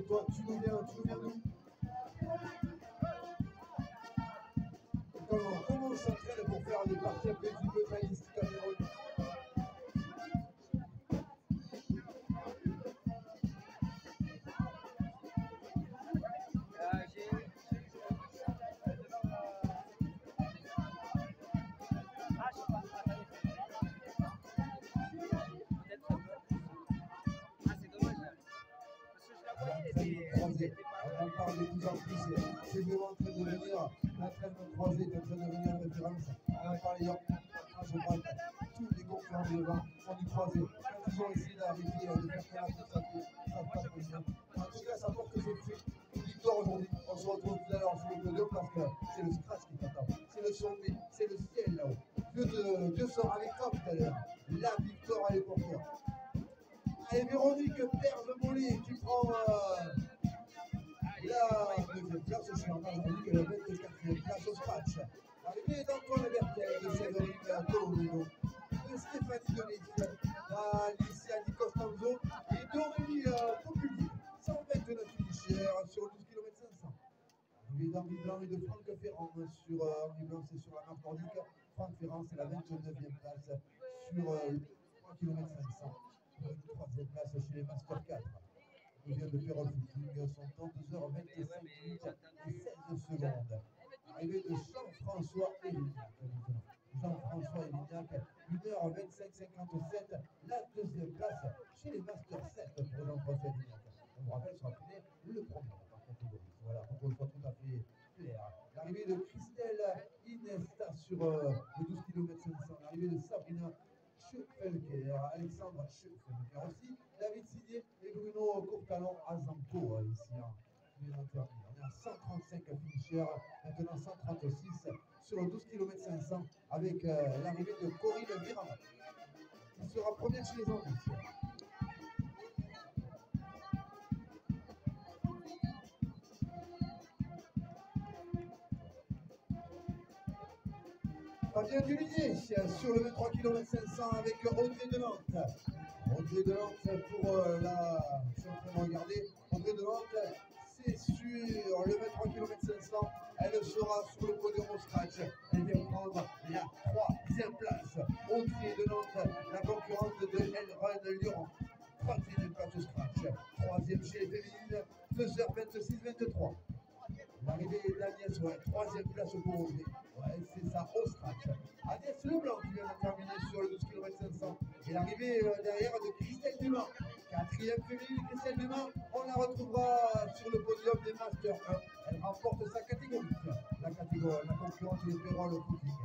[SPEAKER 1] Toi, tu nous viens d'où? Comment on s'entraîne pour faire des parties un petit peu trailistiques à Vérone? croisé. On en parle de plus en plus. C'est vraiment en train de devenir l'entraînement croisé, est en train de devenir une référence. On en parlait hier. Je crois que tous les concurrents devant ont du croisé. Quand ils ont essayé d'arriver de faire la course à pied, ça ne passe pas bien. En tout cas, ça porte ses fruits. Une victoire aujourd'hui. On se retrouve tout à l'heure sur le podium parce que c'est le scratch qui t'attend. C'est le sommet, c'est le ciel là-haut. Dieu sera avec toi tout à l'heure. La victoire, elle est pour toi. Allez, Véronique Perze-Mollet qui prend la deuxième place. Je suis en train de dire que la 24e place au scratch. Arrivé d'Antoine Bertel, de Séverine Colomino, de Stéphanie Denis, d'Alicia Di Costanzo et d'Aurélie Populier. 129 finishers sur 12 km 500. Arrivé d'Henri Blanc et de Franck Ferrand sur Henri Blanc, c'est sur la marque nordique. Franck Ferrand, c'est la 29e place sur 3 km 500. Pour une troisième place chez les Master 4. Nous vient de Pérol Footing, son temps 2h25 minutes et 16 secondes. Arrivé de Jean-François Évignac. Jean-François Évignac, 1h25,57. La deuxième place chez les Master 7 pour Jean-François Évignac. On vous rappelle, sera fini le premier par catégorie. Voilà, pour qu'on soit tout à fait clair. L'arrivée de Christelle Inesta sur le 12 km 500. L'arrivée de Sabrina Schuffelker, Alexandre Schuffelker aussi, David Signé et Bruno Courtalon à Zanto ici. On est à 135 finishers, maintenant 136 sur le 12 km 500 avec l'arrivée de Corinne Virama qui sera première chez les Antilles. Fabien Dulinier sur le 23 km 500 avec Audrey de Nantes. Audrey de Nantes pour la... Je suis en train de regarder. Audrey de Nantes, c'est sur le 23 km 500. Elle sera sur le podium au scratch. Elle vient prendre la 3e place. Audrey de Nantes, la concurrente de Elrun Lyon. 3e place au scratch. 3e chez les féminines, 2h26-23. L'arrivée d'Agnès, ouais, 3e place pour Audrey. Ouais, c'est ça, au scratch. Agnès Leblanc qui vient de terminer sur le 12 km 500. Et l'arrivée derrière de Christelle Dumas. 4e féminine, Christelle Dumas. On la retrouvera sur le podium des Master 1. Elle remporte sa catégorie. La concurrente de Pérol Footing.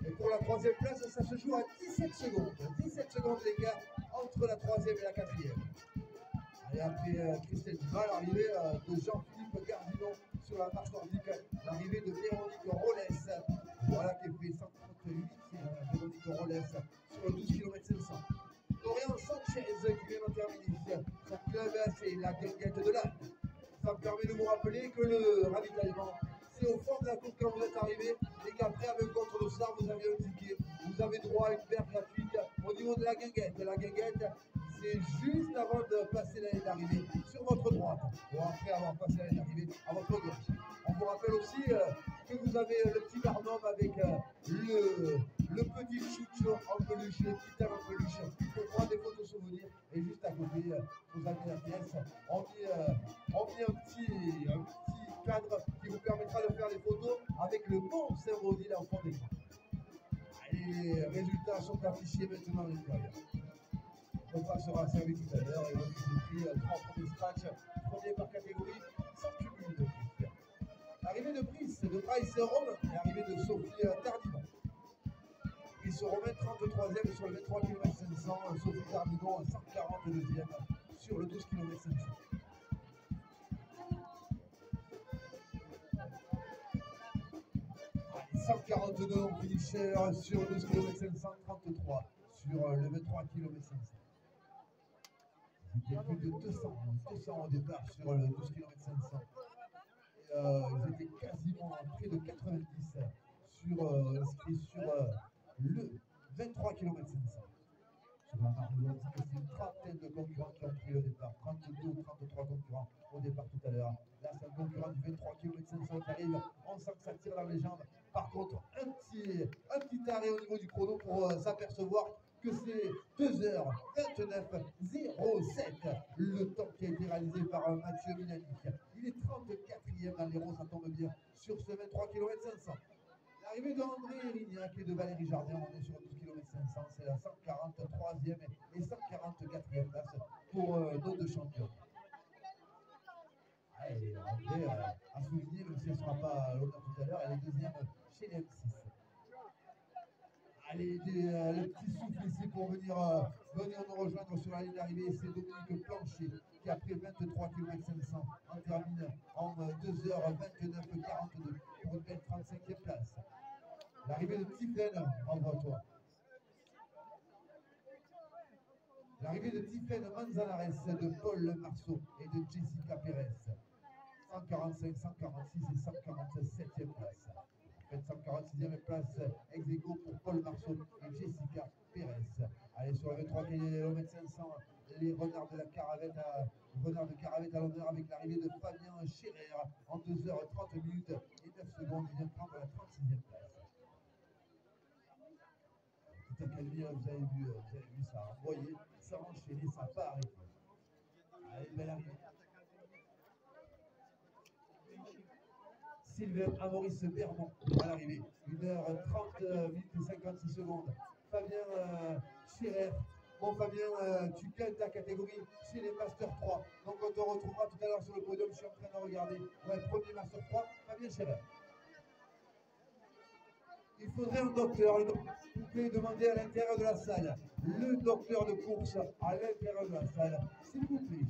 [SPEAKER 1] Et pour la 3e place, ça se joue à 17 secondes. 17 secondes d'écart entre la 3e et la 4e. Et après Christelle Dumas, l'arrivée de Jean-Philippe Gardinon sur la marche nordique, l'arrivée de Véronique Rollès, voilà qui fait 138, Véronique Rollès sur le 12 km 500. Dorian Sanchez qui vient d'en terminer, son club c'est la guinguette de l'Arc. Ça me permet de vous rappeler que le ravitaillement, c'est au fond de la course quand vous êtes arrivé et qu'après avec le contre dossard, vous avez un ticket, vous avez droit à une paire gratuite au niveau de la guinguette. La guinguette, c'est juste avant de passer l'année d'arrivée sur votre droite, ou après avoir passé l'année d'arrivée à votre gauche. On vous rappelle aussi que vous avez le petit barnum avec le petit chouchou en peluche, le petit homme en peluche pour prendre des photos souvenirs. Et juste à côté, vous avez la pièce. On met un petit cadre qui vous permettra de faire des photos avec le bon symbole là au fond d'écran. Les résultats sont affichés maintenant à l'intérieur. Le repas sera servi tout à l'heure et donc j'ai pris 3 premiers scratchs, premier par catégorie, sans cumul de prix. L'arrivée de Brice, de Bryce Rome et l'arrivée de Sophie Tardivon. Brice Romain, 33e sur le 23 km 500, Sophie Tardivon, 142e sur le 12 km 500. Allez, 142 en finisher sur le 12 km 500, 33 sur le 23 km 500. Il y a plus de 200 au départ sur le 12 km 500. Et, ils étaient quasiment à près de 90 inscrits sur le 23 km 500. Sur la marque de Loisy, c'est une trentaine de concurrents qui ont pris le départ. 32 ou 33 concurrents au départ tout à l'heure. Là, c'est un concurrent du 23 km 500 qui arrive. On sent que ça tire dans les jambes. Par contre, un petit arrêt au niveau du chrono pour s'apercevoir que c'est 2h29,07 le temps qui a été réalisé par Mathieu Milani. Il est 34e dans l'Hérault, ça tombe bien, sur ce 23 km 500. L'arrivée d'André Erignac et de Valérie Jardin, on est sur 12 km 500, c'est la 143e et 144e place pour nos deux champions. Et André a souligné, même si elle ne sera pas à l'honneur tout à l'heure, elle est deuxième chez les M6. Allez, le petit souffle ici pour venir nous rejoindre sur la ligne d'arrivée. C'est Dominique Plancher qui a pris 23 km 500 en termine en 2h29,42 pour une belle 35e place. L'arrivée de Tiffaine, envoie-toi. L'arrivée de Tiffaine Manzanares, de Paul Marceau et de Jessica Pérez. 145, 146 et 147e place. 146e place ex aequo pour Paul Marceau et Jessica Pérez. Allez, sur le 23 km 500, les renards de la Caravette à l'honneur avec l'arrivée de Fabien Scherer en 2h30 minutes et 9 secondes. Il vient de prendre la 36e place. Tout à Calvi, vous avez vu ça envoyer, ça enchaîner, ça n'a pas arrêté. Allez, belle arrivée. Sylvain Maurice Bermond à l'arrivée. 1h30 minutes et 56 secondes. Fabien Scherer. Bon Fabien, tu gagnes ta catégorie chez les Master 3. Donc on te retrouvera tout à l'heure sur le podium. Je suis en train de regarder. Ouais, premier Master 3, Fabien Scherer. Il faudrait un docteur. Vous pouvez demander à l'intérieur de la salle. Le docteur de course à l'intérieur de la salle. S'il vous plaît.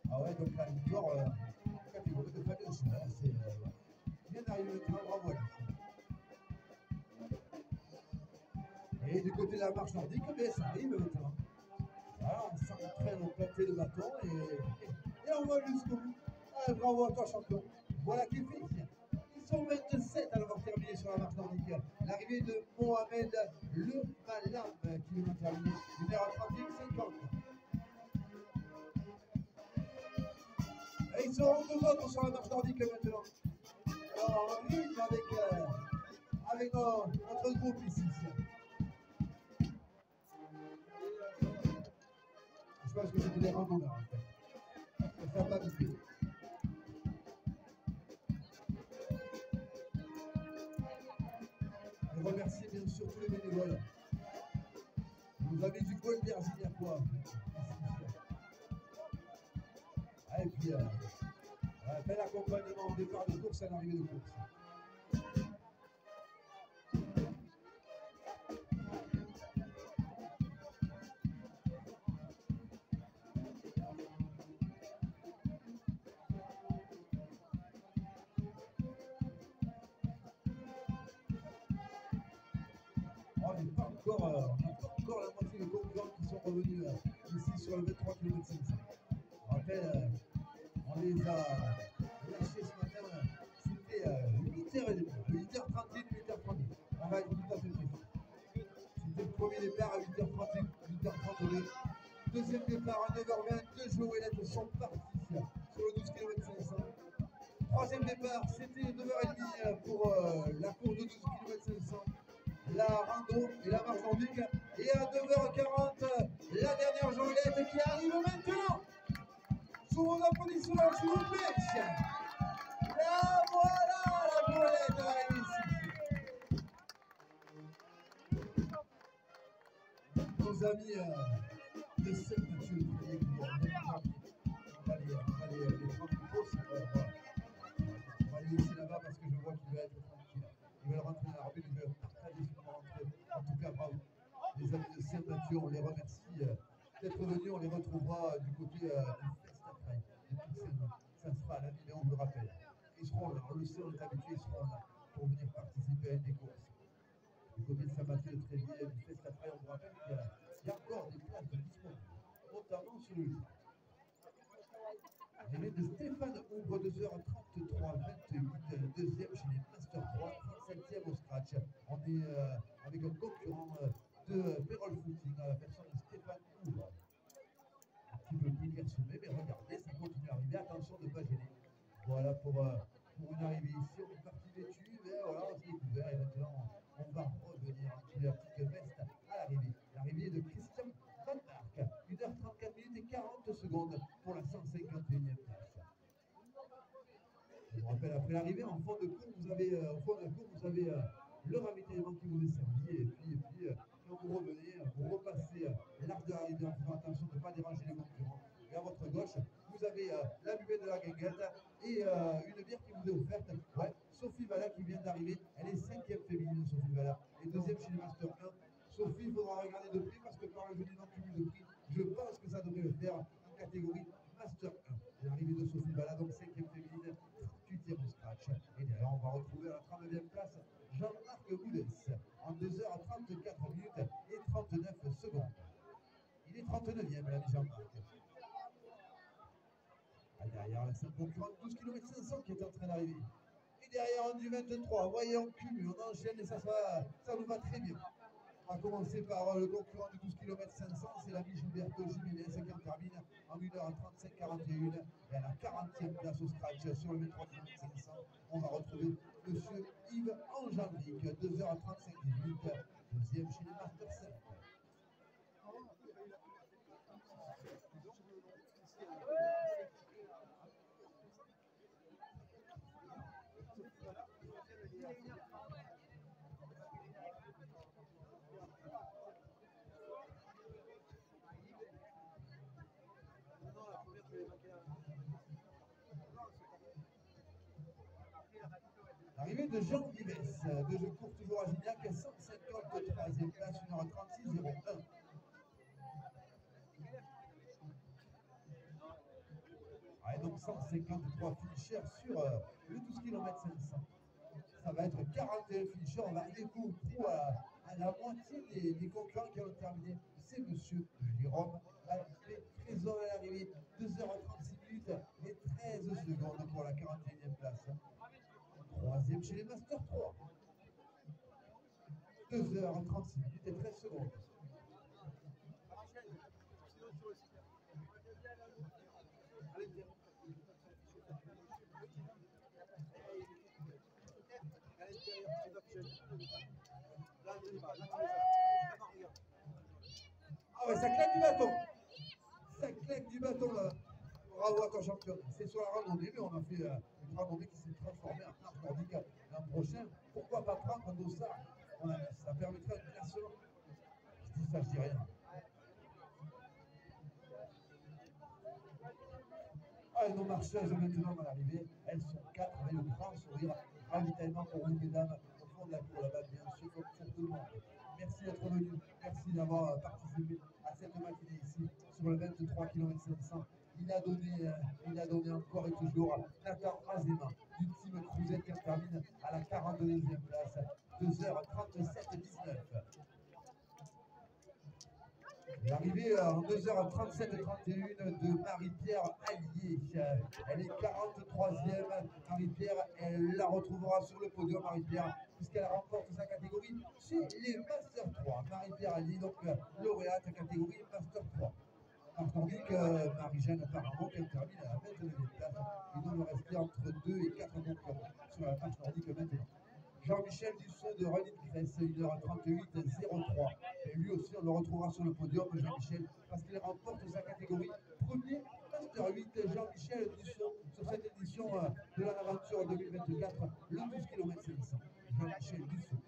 [SPEAKER 1] Ah ouais, donc la victoire, catégorie de Fabien Scherer, c'est bien arrivé maintenant, bravo. Et du côté de la marche nordique, ben, ça arrive maintenant. Voilà, on s'entraîne au planter de bâton et on va jusqu'au bout. Ah, bravo à toi, champion. Voilà qui est fait. Ils sont 27 à l'avoir terminé sur la marche nordique. L'arrivée de Mohamed Le Malam qui vient de terminer 1h31,50. Et ils seront deux autres sur la marche nordique maintenant. Alors, on rythme avec notre groupe ici. Je pense que c'était des randonneurs en fait. Ça n'a pas bipé. Je remercie bien sûr tous les bénévoles. Vous avez du gold quoi. Et puis, bel accompagnement au départ de course à l'arrivée de course. On n'a pas encore la moitié des concurrents qui sont revenus ici sur le 23 km 500. Je rappelle, on les a lâchés ce matin, c'était 8h30, 8h31, 8h30. On va être tout à fait précis. C'était le premier départ à 8h30, 8h32. Deuxième départ à 9h20, deux jouets sont partis sur le 12 km 500. Troisième départ, c'était 9h30 pour la course de 12 km 500. La rando et la marche nordique. Et à 9h40, la dernière joëlette qui arrive maintenant. Sous vos applaudissements, s'il vous plaît. La voilà, la joëlette arrive ici. Nos amis de Saint-Mathieu, on va les prendre plus tôt. On va les laisser là-bas parce que je vois qu'il va être tranquille. Ils veulent rentrer dans la rue, ils veulent partager ce moment entre eux. En tout cas, bravo. Les amis de Saint-Mathieu, on les remercie d'être venus. On les retrouvera du côté du Festa Trail, de Pixel. Ça sera à la mi-mai, on vous le rappelle. Ils seront là, on le sait, on est habitués, ils seront là pour venir participer à une des courses. Du côté de Saint-Mathieu de Tréviers, du Festa Trail, on vous rappelle qu'il y a encore des places disponibles, notamment sur le L'arrivée de Stéphane ouvre 2h33, 28, deuxième chez les Master 3, 37e au scratch. On est avec un concurrent de Pérol Footing, la personne de Stéphane Ouvre. Un petit peu plus clairsemé, mais regardez, ça continue à arriver. Attention de ne pas gêner. Voilà pour une arrivée ici. On est parti vêtu, mais voilà, on s'est couvert et maintenant on va revenir enfiler la petite veste à l'arrivée. L'arrivée de Christian Van Mark, 1h34 minutes et 40 secondes pour la 151e place. Je vous rappelle, après l'arrivée, en fond de cours, vous avez, le ravitaillement qui vous est servi et puis Engelt et une bière qui vous est offerte. Ouais, Sophie Valla qui vient d'arriver. Elle est 5e féminine, Sophie Valla. Et 2e chez les Master 1. Sophie, il faudra regarder de près parce que par le jeu du non-cumul de prix, je pense que ça devrait le faire en catégorie Master 1. L'arrivée de Sophie Valla, donc 5e féminine, 38e au scratch. Et derrière, on va retrouver à la 39e place Jean-Marc Goudès en 2h34 minutes et 39 secondes. Il est 39e, l'ami Jean-Marc. Derrière, c'est un concurrent de 12 km 500 qui est en train d'arriver. Et derrière, on du 23. Voyez, on cumule, on enchaîne et ça nous va très bien. On va commencer par le concurrent de 12 km 500, c'est l'ami Gilberto Jiménez qui en termine en 1h35-41. Et à la 40e place au scratch sur le 23 km 500, on va retrouver monsieur Yves Angelique, 2h35-18, deuxième chez les Master 5. L'arrivée de Jean Vives, de jeu court toujours à Gignac, 153e place, 1h36-01. Ouais, donc 153 finishers sur le 12 km 500. Ça va être 41 finishers. On va arriver coup à la moitié des concurrents qui ont terminé. C'est monsieur Jérôme Trésor à l'arrivée. 2h36 minutes et 13 secondes pour la 41e place. Troisième chez les Master 3. 2h36 minutes et 13 secondes. Ah ouais, ça claque du bâton. Ça claque du bâton là. Bravo à ton champion. C'est sur la randonnée, mais on a fait une randonnée qui s'est transformée en marche nordique l'an prochain. Pourquoi pas prendre un dossard? Ça permettrait un classement. Je dis ça, je dis rien. Ah, nos marcheuses maintenant à l'arrivée, elles sont 4 avec le grand sourire, ravitaillement pour vous mesdames, au fond de la cour là-bas, bien sûr, comme pour tout le monde. Merci d'être venu, merci d'avoir participé à cette matinée ici sur le 23 km 500. Il a donné encore et toujours Nathan Azema du team Cruzette qui termine à la 42e place, 2h37-19. L'arrivée en 2h37-31 de Marie-Pierre Allier. Elle est 43e. Marie-Pierre, elle la retrouvera sur le podium, Marie-Pierre, puisqu'elle remporte sa catégorie chez les Master 3. Marie-Pierre Allier, donc lauréate catégorie Master 3. Tandis que Marie-Jeanne apparemment qu'elle termine à la 29e place. Il doit nous rester entre 2 et 4 concurrents sur la marche nordique maintenant. Jean-Michel Dussault de Running Grèce, 1h38-03. Et lui aussi, on le retrouvera sur le podium, Jean-Michel, parce qu'il remporte sa catégorie premier Master 8. Jean-Michel Dussault sur cette édition de l'aventure 2024, le 12 km 500. Jean-Michel Dussault.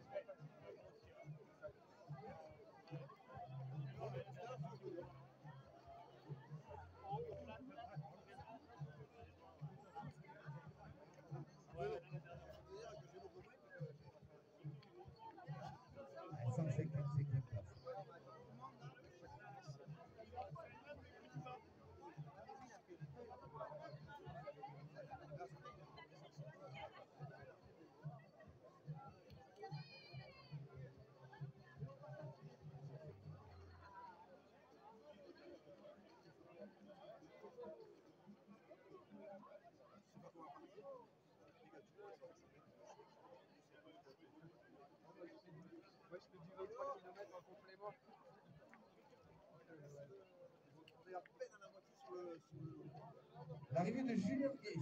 [SPEAKER 1] L'arrivée de Julien Guay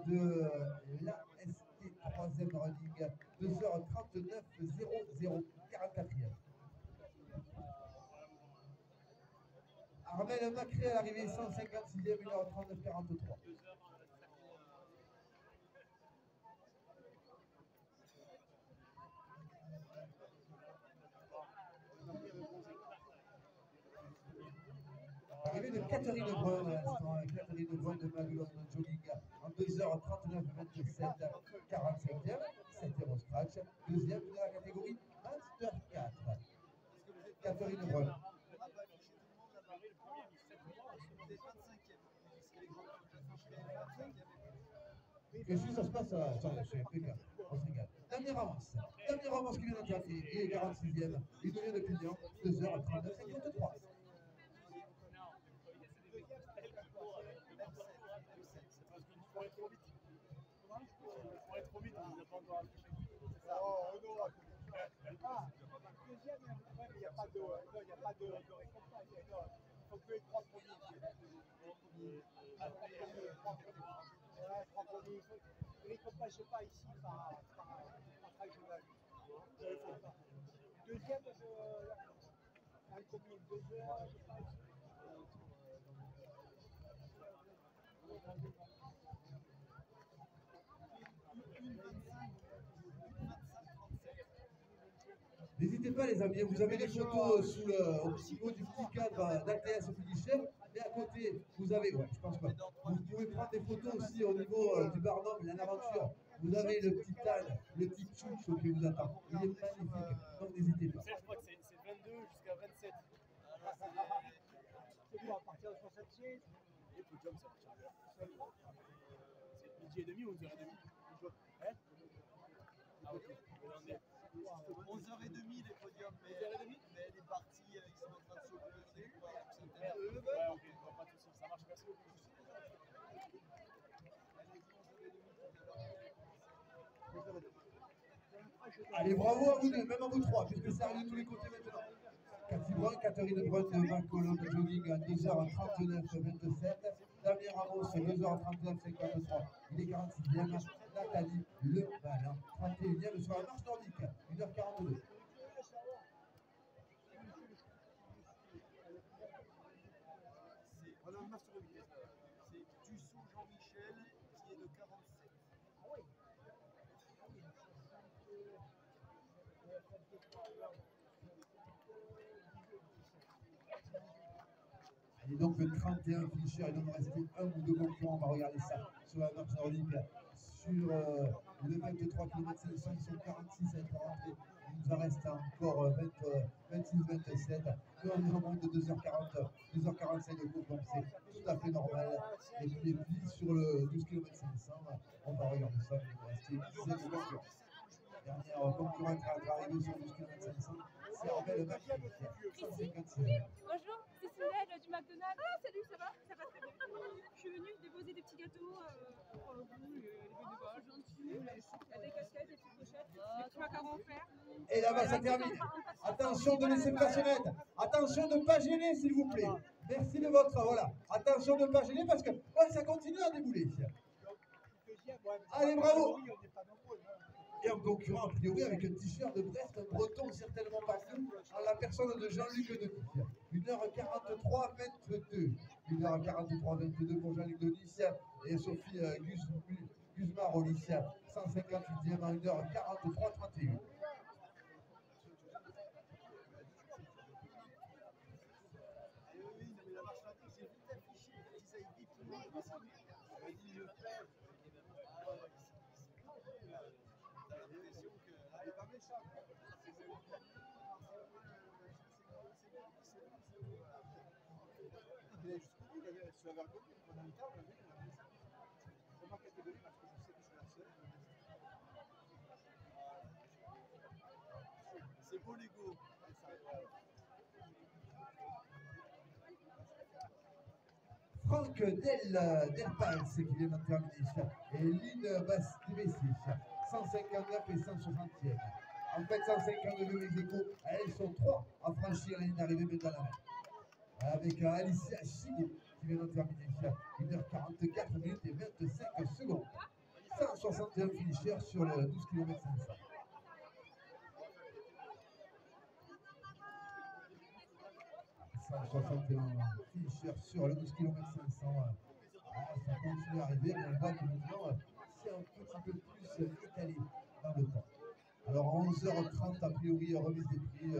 [SPEAKER 1] de la ST 3e running, 2h39-00, 44e. Armel Macré à l'arrivée, 156e, 1h39-43. Arrivée de Catherine Brun à l'instant, Catherine Brun de Maguelone Jogging en Et si ça se passe, attendez, c'est impeccable. On se régale. Damien Ramos qui vient d'intervenir, il est 46e. Il devient de Pignon, 2h39,53.
[SPEAKER 4] Deuxième, ouais, mais il n'y a pas de récompense. Il faut que les trois premiers. Ne récompensez pas ici par régional. Deuxième, un combien 2 heures, je pense.
[SPEAKER 1] N'hésitez pas les amis, vous avez les photos au niveau du petit cadre d'ATS Finisher, et à côté vous avez, ouais, je pense pas, vous pouvez prendre des photos aussi au niveau du Barnum, l'aventure. Vous avez le petit âne, le petit tchouchou qui vous attend. Il est magnifique, donc n'hésitez pas.
[SPEAKER 2] Je crois que c'est 22 jusqu'à 27.
[SPEAKER 4] C'est quoi, à partir de 66?
[SPEAKER 2] Et podium, ça va changer. C'est midi et demi ou 11h30? Hein? Ah ok.
[SPEAKER 6] 11h30 les podiums, mais les parties ils sont en train de s'opposer.
[SPEAKER 2] Ouais, ok, bon, pas de soucis, ça marche, merci beaucoup.
[SPEAKER 1] Allez, bravo à vous deux, même à vous trois, puisque ça arrive de tous les côtés maintenant. Cathy Brun, Catherine Brun de Macolo de jogging à 2h39,27. Damien Ramos, 2h39,53. Il est 46e. Nathalie Le Ballin, 31e sur la marche nordique, 1h42.
[SPEAKER 6] Voilà un master de vitesse. C'est Dussault Jean-Michel qui est de 47.
[SPEAKER 1] Il est donc le 31 finisher, il doit nous rester un ou deux concurrents, on va regarder ça sur la marche nordique. Sur le 23 km 500, ils sont 46 à être rentrés. Il nous en reste encore 26-27. Nous on est au moins de 2h40, 2h45 de course, donc c'est tout à fait normal. Et puis sur le 12 km 500, on va regarder ça, il nous reste une dizaine de concurrents. Dernière concurrente à arriver sur le 12 km 500, c'est Armelle Macri, 156.
[SPEAKER 7] Bonjour, c'est Sindel du McDonald's. Ah, salut, ça va? Ça va très bien. Je suis venue déposer des petits gâteaux pour vous, les bénévoles, gentils, des casquettes, des petites pochettes, des petits macarons offerts.
[SPEAKER 1] Et là-bas, ça termine. Attention de laisser passer net. Attention de ne pas gêner, s'il vous plaît. Merci de votre, voilà. Attention de ne pas gêner parce que ouais, ça continue à débouler. Allez, bravo. Et un concurrent, a priori, avec un t-shirt de Brest, un breton certainement partout, en la personne de Jean-Luc Denis. 1h43-22. 1h43-22 pour Jean-Luc Denis et Sophie Guzmar-Olis, 158e à 1h43-31.
[SPEAKER 6] C'est beau l'ego.
[SPEAKER 1] Franck Delpals qui vient d'en terminer et Lynn Bastibessi, 159 et 160e. En fait, 152 Mexico, elles sont 3 à franchir la ligne d'arrivée maintenant la main. Avec Alicia Chigo qui vient d'en terminer, 1h44 minutes et 25 secondes. 161 finishers sur le 12 km 500. Finisher sur le 12 km 500. Ça continue à arriver, mais on voit que maintenant c'est un petit peu plus étalé dans le temps. Alors 11h30 a priori remise des prix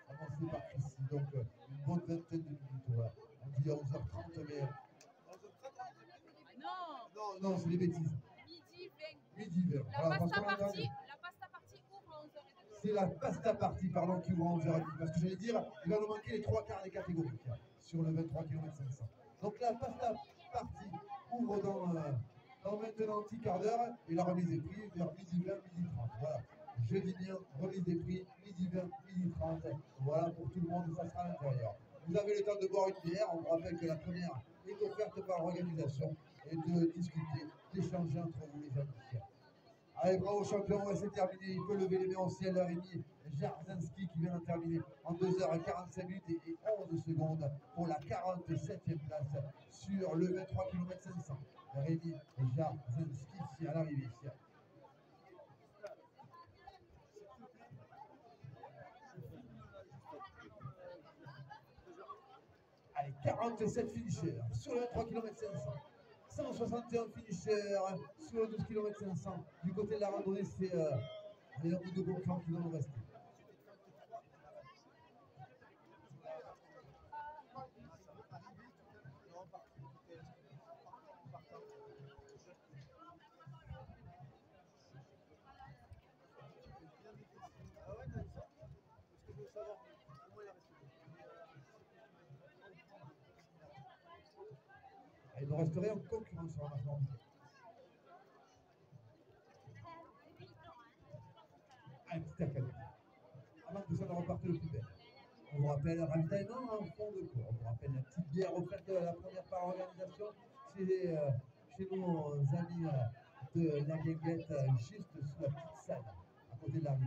[SPEAKER 1] avancée par Chrissy, donc une bonne vingtaine de minutes. On dit 11h30 mais... Non, c'est des bêtises. Midi 20.
[SPEAKER 7] La pasta partie ouvre à 11h30.
[SPEAKER 1] C'est la pasta partie, pardon, qui ouvre à 11h30. Parce que j'allais dire, il va nous manquer les 3 quarts des catégories sur le 23 km 500. Donc la pasta partie ouvre dans Dans maintenant un petit quart d'heure, et la remise des prix vers midi 20, midi 30. Voilà. Jeudi bien, remise des prix, midi 20, midi 30. Voilà pour tout le monde, ça sera à l'intérieur. Vous avez le temps de boire une bière. On vous rappelle que la première est offerte par l'organisation et de discuter, d'échanger entre vous les amis. Allez, bravo champion, c'est terminé. Il peut lever les mains au ciel. Rémi Jarzynski qui vient de terminer en 2h45 minutes et 11 secondes pour la 47e place sur le 23 km 500. Rémi Jarzynski à l'arrivée. Allez, 47 finishers sur le 23 km 500. 161 finishers sur le 12 km 500. Du côté de la randonnée, c'est les routes de concurrents qui vont nous rester. Il nous resterait un concurrent sur la marche normale. Un petit académie. Avant que ça ne reparte le plus belle. On vous rappelle un ravitaillement en fond de cours. On vous rappelle la petite bière offerte la première par l'organisation chez nos amis de la Guinguette, juste sous la petite salle, à côté de la rue.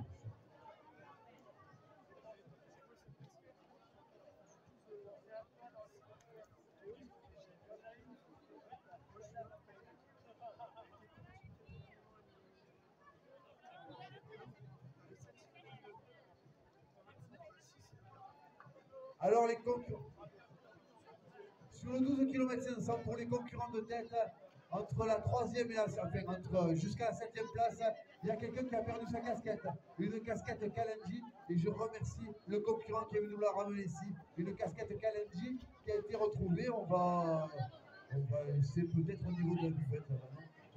[SPEAKER 1] Alors les concurrents, sur le 12 km 500 pour les concurrents de tête, entre la 3e et la, enfin, jusqu'à la 7e place, il y a quelqu'un qui a perdu sa casquette, une casquette Kalenji, et je remercie le concurrent qui est venu nous la ramener ici, une casquette Kalenji qui a été retrouvée. On va c'est peut-être au niveau de la buvette.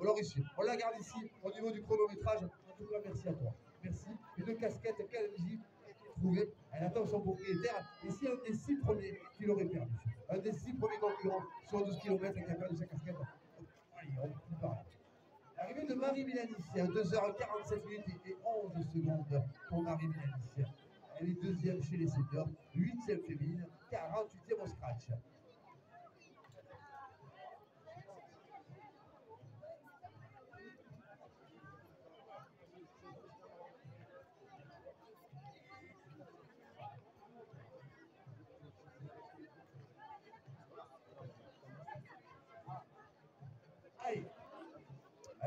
[SPEAKER 1] Alors ici, on la garde ici, au niveau du chronométrage. En tout cas, merci à toi. Merci. Une casquette Kalenji trouvée, elle attend son propriétaire, et c'est un des 6 premiers qui l'aurait perdu. Un des 6 premiers concurrents sur 12 km qui a perdu sa casquette. Allez, on peut parler. L'arrivée de Marie Milanici à 2h47 minutes et 11 secondes pour Marie Milanici. Elle est 2e chez les seniors, 8e féminine, 48e au scratch.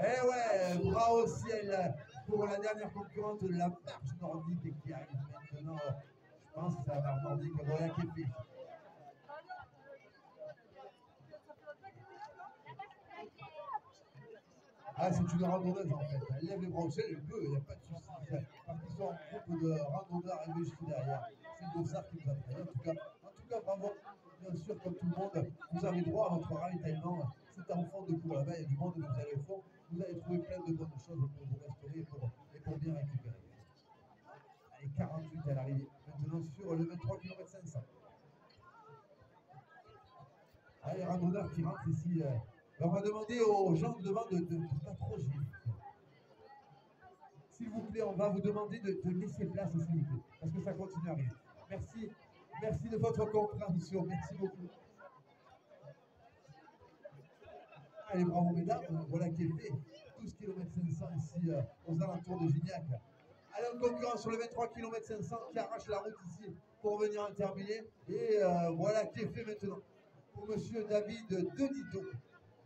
[SPEAKER 1] Eh ouais, bras au ciel pour la dernière concurrente de la marche nordique qui arrive maintenant. Je pense que c'est la marche nordique. Voilà qui est fait. Ah, c'est une randonneuse en fait. Elle lève les bras au ciel, elle peut, il n'y a pas de souci. Parce qu'ils sont en groupe de randonneurs arrivés juste derrière. C'est le dossard qui nous a pris. En tout cas, bravo. Bien sûr, comme tout le monde, vous avez droit à votre ravitaillement. C'est en fond de cours là-bas, il y a du monde, vous allez au fond. Vous allez trouver plein de bonnes choses pour vous restaurer et pour bien récupérer. Allez, 48 à l'arrivée. Maintenant sur le 23 km 500. Allez, randonneurs qui rentrent ici. On va demander aux gens devant de ne pas trop gêner. S'il vous plaît, on va vous demander de laisser place, s'il vous plaît, parce que ça continue à arriver. Merci de votre compréhension. Merci beaucoup. Allez, bravo mesdames, voilà qui est fait. 12 km 500 ici aux alentours de Gignac. Allez, en concurrence sur le 23 km 500 qui arrache la route ici pour venir en terminer. Et voilà qui est fait maintenant pour monsieur David Denito.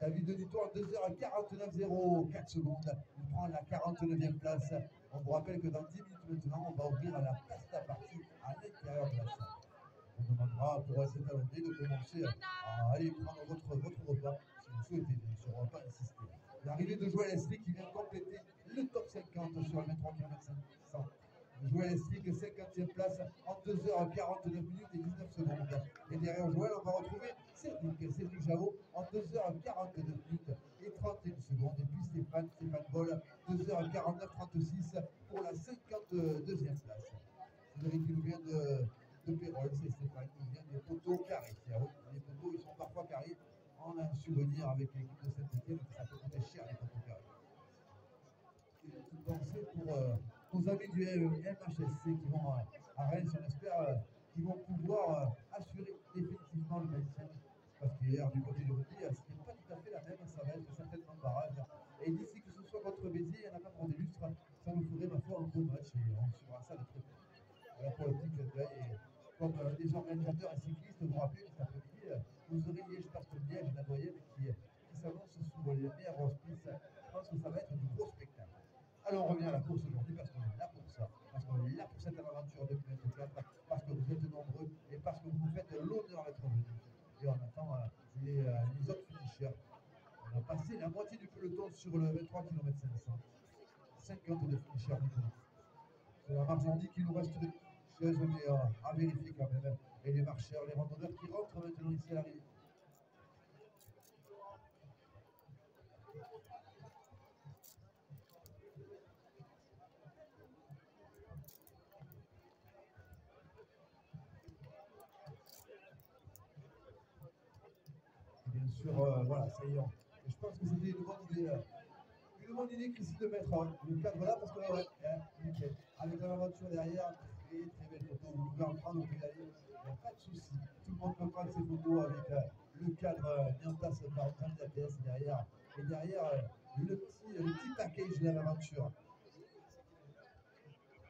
[SPEAKER 1] David Denito en 2h49,04 secondes. Il prend la 49e place. On vous rappelle que dans 10 minutes maintenant, on va ouvrir la pasta partie à l'intérieur de la salle. On demandera pour cet année de commencer à aller prendre votre repas si vous souhaitez, bien sûr, on ne va pas insister. L'arrivée de Joël Eslick qui vient compléter le top 50 sur le 23 km 500. Joël Eslick, 50e place en 2h49 minutes et 19 secondes. Et derrière Joël, on va retrouver Cédric Javot en 2h49 minutes et 31 secondes. Et puis Stéphane Boll, 2h49,36 pour la 52e place. Cédric qui nous vient de Pérol, c'est Stéphane qui vient des poteaux carrés. Les poteaux, ils sont parfois carrés. On a un souvenir avec l'équipe de Saint-Etienne, ça peut coûter cher les autocars. Une pensée pour nos amis du MHSC qui vont à Reims, on espère qu'ils vont pouvoir assurer définitivement le maintien. Parce qu'hier, du côté du rugby, ce n'est pas tout à fait la même, ça va être certainement barrage. Et d'ici que ce soit contre Béziers, il n'y en a pas pour des lustres, ça nous ferait ma foi un beau match et on suivra ça de très près. Voilà pour le petit clin d'œil. Et comme des organisateurs et cyclistes, vous vous rappelez que cet après-midi, vous aurez Liège-Bastogne-Liège, la doyenne qui s'annonce sous les meilleurs auspices. Je pense que ça va être du gros spectacle. Alors on revient à la course aujourd'hui parce qu'on est là pour ça, parce qu'on est là pour cette aventure 2024, parce que vous êtes nombreux et parce que vous nous faites l'honneur d'être venus. Et on attend les autres finishers. On a passé la moitié du peloton sur le 23 km 500. 50 de finishers maintenant. C'est la Marjandie qui nous reste de finishers, mais à vérifier quand même. Et les marcheurs, les randonneurs qui rentrent maintenant ici à l'arrivée. Bien sûr, voilà, ça y est. Et je pense que c'était une bonne idée, Christine, de mettre le cadre là, parce que, ouais, nickel. Avec l'aventure derrière, très très belle photo. Vous pouvez en prendre, vous pouvez y aller, il n'y a pas de souci. Tout le monde peut prendre ses photos avec le cadre mis en place par Antoine APS derrière. Et derrière, le petit package de l'aventure.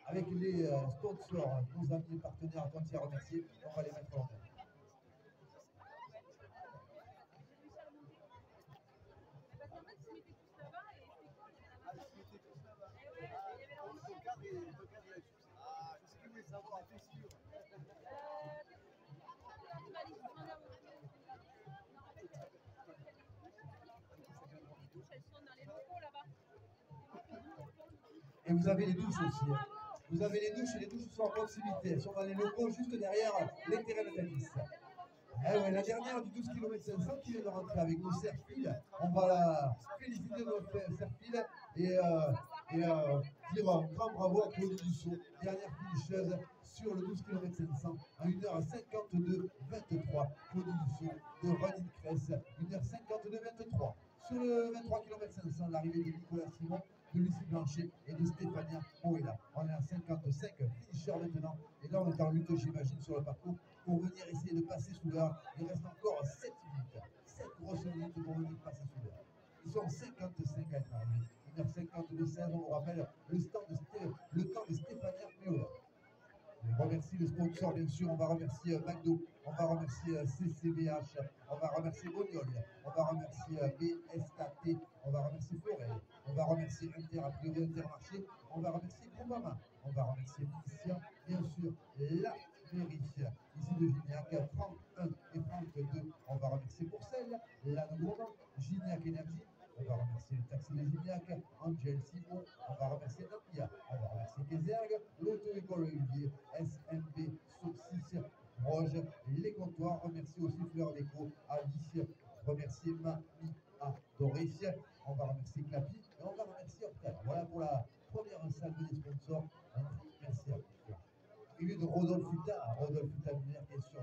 [SPEAKER 1] Avec les sponsors, nos amis et partenaires, Antoine s'y a remercié, on va les mettre en place. Et vous avez les douches aussi. Vous avez les douches sont en proximité. Elles sont dans les locaux juste derrière les terrains de tennis. Eh ouais, la dernière du 12 km 500 qui vient de rentrer avec nos Serfil. On va la féliciter de notre Serfil et dire un grand bravo à Claude Dussault, dernière finisheuse sur le 12 km 500 à 1h52-23. Claude Dussault de Running Cress, 1h52-23. Sur le 23 km 500, l'arrivée de Nicolas Simon, de Lucie Blanchet et de Stéphania Moella. On est à 55 finishers maintenant. Et là, on est en lutte, j'imagine, sur le parcours pour venir essayer de passer sous l'heure. Il reste encore 7 minutes. 7 grosses minutes pour venir passer sous l'heure. Ils sont 55 à être arrivés. 1h52-16, on vous rappelle le temps de Stéphania Moella. On remercie le sponsor, bien sûr. On va remercier McDo, on va remercier CCBH, on va remercier Bognol, on va remercier BSKT, on va remercier Forel, on va remercier Intermarché, on va remercier Groupama, on va remercier Félicien, bien sûr, la mairie ici de Gignac, Franck 1 et Franck 2, on va remercier Pourcel, la Gourmand, Gignac Énergie. On va remercier le taxi de Gignac, Angel Simon, on va remercier Nokia, on va remercier Kézergue, l'auto-école Olivier, SMB, Saucis, Roge, les comptoirs, remercier aussi Fleur Déco, Alice, remercier Mamie à Doris, on va remercier Clapi et on va remercier Octave. Voilà pour la première salve des sponsors. Merci à vous. Il est de Rodolphe Huta Miller qui est sur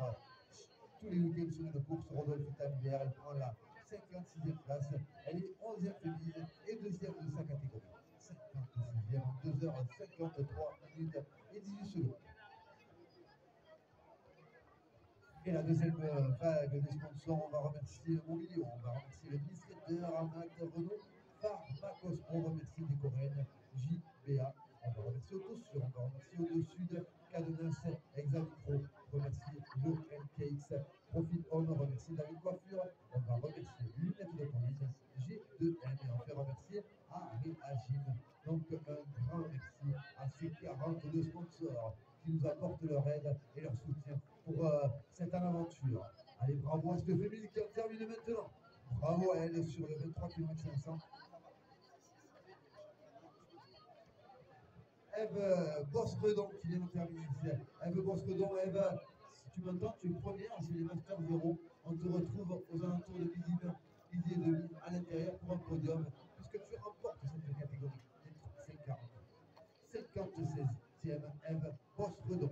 [SPEAKER 1] tous les week-ends sur une course. Rodolphe Huta Miller, elle prend la 56e place. Elle est 11e féminine et 2e de sa catégorie. 56e en 2h53 minutes et 18 secondes. Et la deuxième vague des sponsors, on va remercier Mobilio, on va remercier le distributeur Amat Renault, Pharmacos, on remercie Décorène, JBA, on va remercier Autosur, on va remercier Auto-Sud, Cadenas, Examicro, remercier Joel Cakes, Profit On, on remercie David Coiffure, on va remercier Lunettes de Police, G2M, et on fait remercier Harry Agim. Donc un grand merci à ces 42 sponsors qui nous apportent leur aide et leur soutien pour cette aventure. Allez, bravo à cette féminine qui en termine maintenant. Bravo à elle sur le 23 km 500. Eve Bosredon qui vient de terminer ici. Eve Bosredon, Eve, si tu m'entends, tu es première, c'est les Master 0. On te retrouve aux alentours de midi et demi à l'intérieur pour un podium, puisque tu remportes cette catégorie. 56e Eve Bosredon.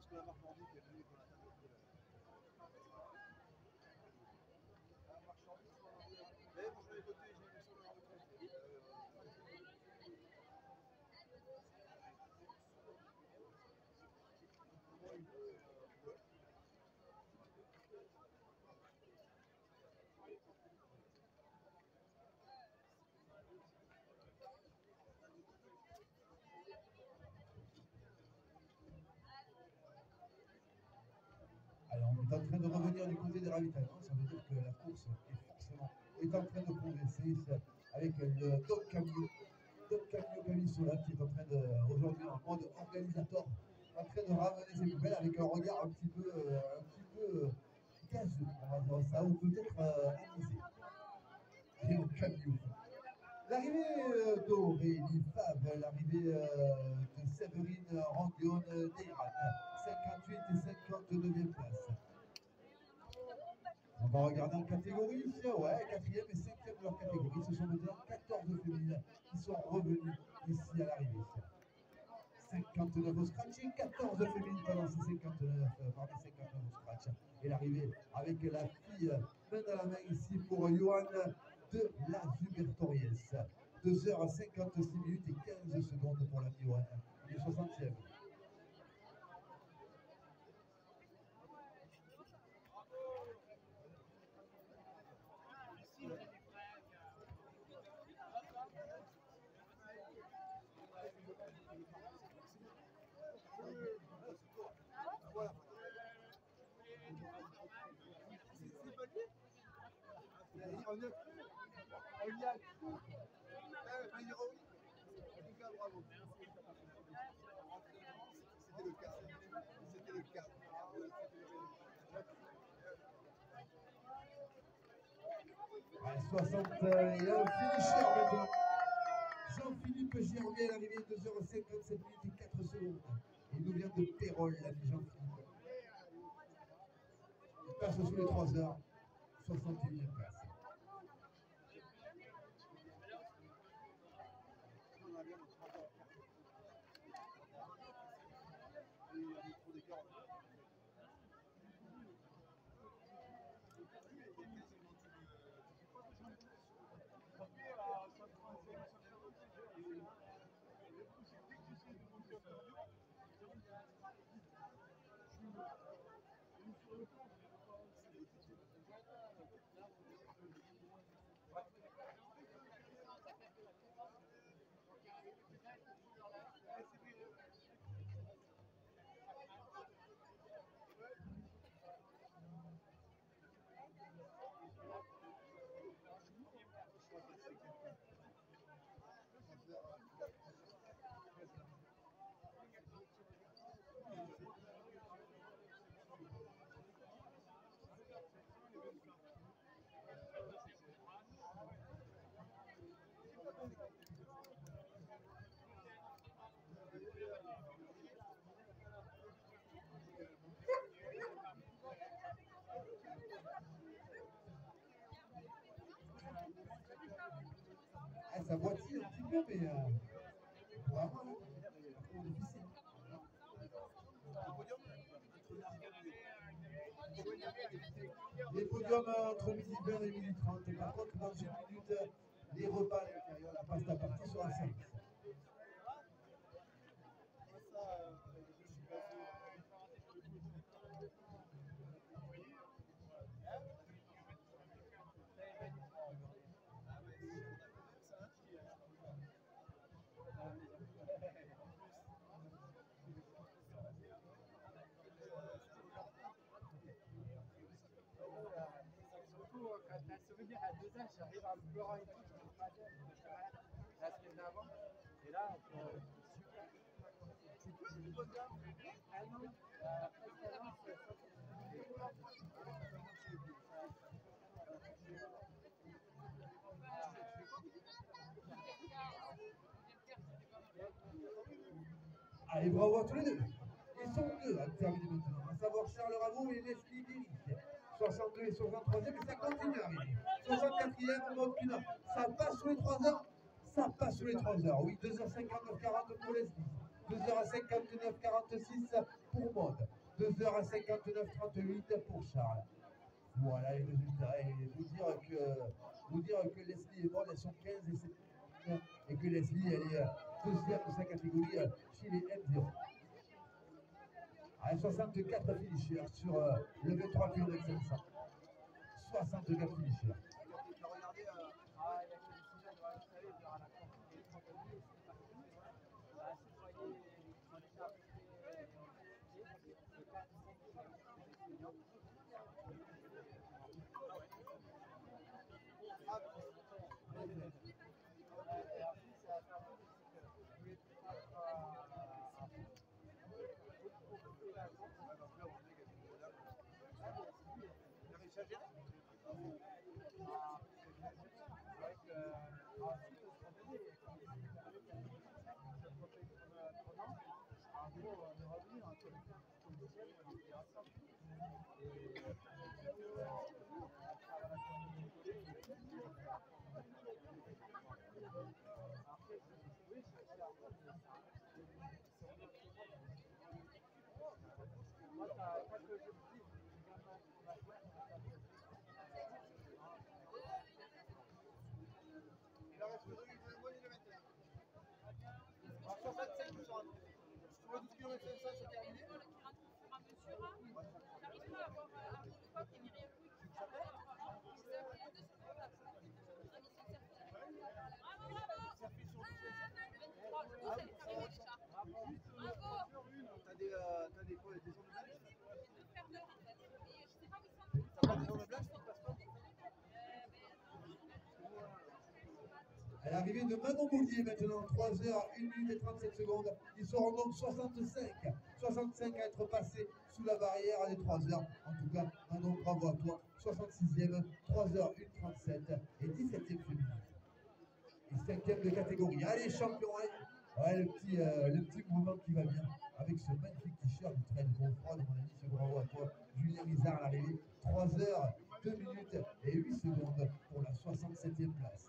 [SPEAKER 6] pense que la marchandise est venue pour la table de la marchandise, mais moi je l'ai voté, j'ai mis sur la retraite.
[SPEAKER 1] Alors, on est en train de revenir du côté des ravitaillements, ça veut dire que la course est en train de progresser avec le Doc Camille Camisola qui est en train de, aujourd'hui en mode organisateur, en train de ramener ses poubelles avec un regard un petit peu gazeux, on va dire ça, ou peut-être anisé. Et le Camille. L'arrivée d'Aurélie Fabre, l'arrivée de Séverine Randion d'Irak, 58 et 59e place. On va regarder en catégorie, ouais, 4e et 5e de leur catégorie. Ce sont maintenant 14 féminines qui sont revenues ici à l'arrivée. 59 au scratch et 14 féminines pendant ces 59, parmi 59 au scratch. Et l'arrivée avec la fille main dans la main ici pour Johan de la Zubertoriès. 2h56 minutes et 15 secondes pour la Johan. Il est 60e.
[SPEAKER 6] Bravo. C'était le cas. C'était le cas.
[SPEAKER 1] À 61 finisseur maintenant. Jean-Philippe Germier à l'arrivée, 2h57 minutes et 4 secondes. Il nous vient de Pérol, l'ami Jean-Philippe. Il passe sous les 3h, 61e place. Ça boitille un petit peu, mais pour avoir, c'est difficile. Les podiums entre midi 20 et midi 30. Par contre, dans une minute, les repas à l'intérieur, la pasta partie sur un service.
[SPEAKER 8] Quand la souvenir à 2 ans, j'arrive à me pleurer et tout, je me pas bien, je suis malade la semaine d'avant. Et là, tu peux le bon gamme. Ah non, presque un an, c'est ça.
[SPEAKER 1] Allez, bravo à tous les deux. Ils sont deux à terminer maintenant, à savoir Charles Raveau et Leslie Déric. 62 et 63e, et ça continue à arriver. 64e, Maud Pina. Ça passe sous les 3 heures. Ça passe sous les 3 heures. Oui, 2h59, 40 pour Leslie. 2h59,46 pour Maud. 2h59,38 pour Charles. Voilà les résultats. Et vous dire que Leslie et Maud, elles sont 15 et 7 et que Leslie, elle est deuxième de sa catégorie chez les M0. 64 finishers sur le 23 km 500. 64 finishers. À l'arrivée de Manon Boulier maintenant, 3h, 1 minute et 37 secondes. Ils seront donc 65 à être passés sous la barrière des 3h. En tout cas, Manon, bravo à toi. 66e, 3h, 1 37 et 17e féminin. Et 5e de catégorie. Allez, champion, ouais, le petit mouvement qui va bien. Avec ce magnifique t-shirt du trail de Confront, mon ami, c'est bravo à toi. Julien Rizard à l'arrivée. 3h, 2 minutes et 8 secondes pour la 67e place.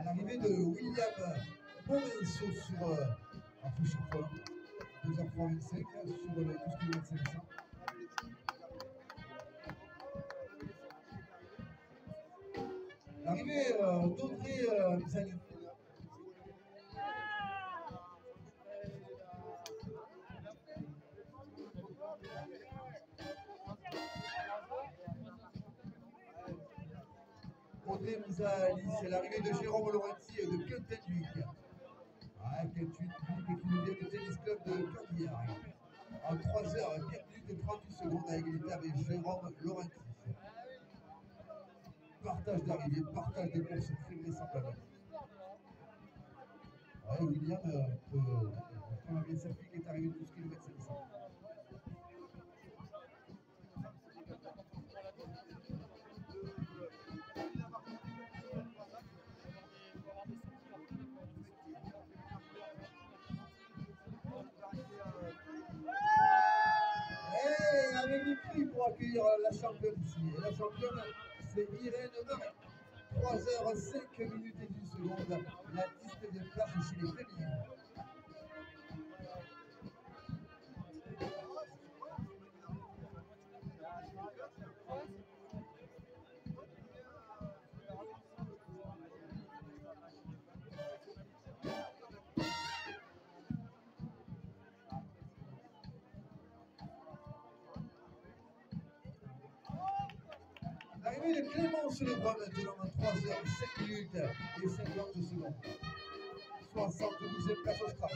[SPEAKER 1] L'arrivée de William Morenso sur un peu sur quoi 2h25 sur le 12 km 500. L'arrivée d'Audrey Mizani. Audrey Mizali, c'est l'arrivée de Jérôme Laurenti de Kentenduc. Kentenduc qui nous vient du tennis club de Cordière. En 3h, 4 minutes et 38 secondes à égalité avec Jérôme Laurenti. Partage partage d'arrivée, partage des courses très vraisemblable. Ouais, William prend un bien circuit qui est arrivé de 12 km 500. Et avec des cris pour accueillir la championne ici. Et la championne, c'est Irène Marais. 3h05 minutes et 10 secondes. La 19e place chez les féminines. L'arrivée de Clémence Lebrun maintenant à 3h05 minutes et 50 secondes. 72e place au Strax.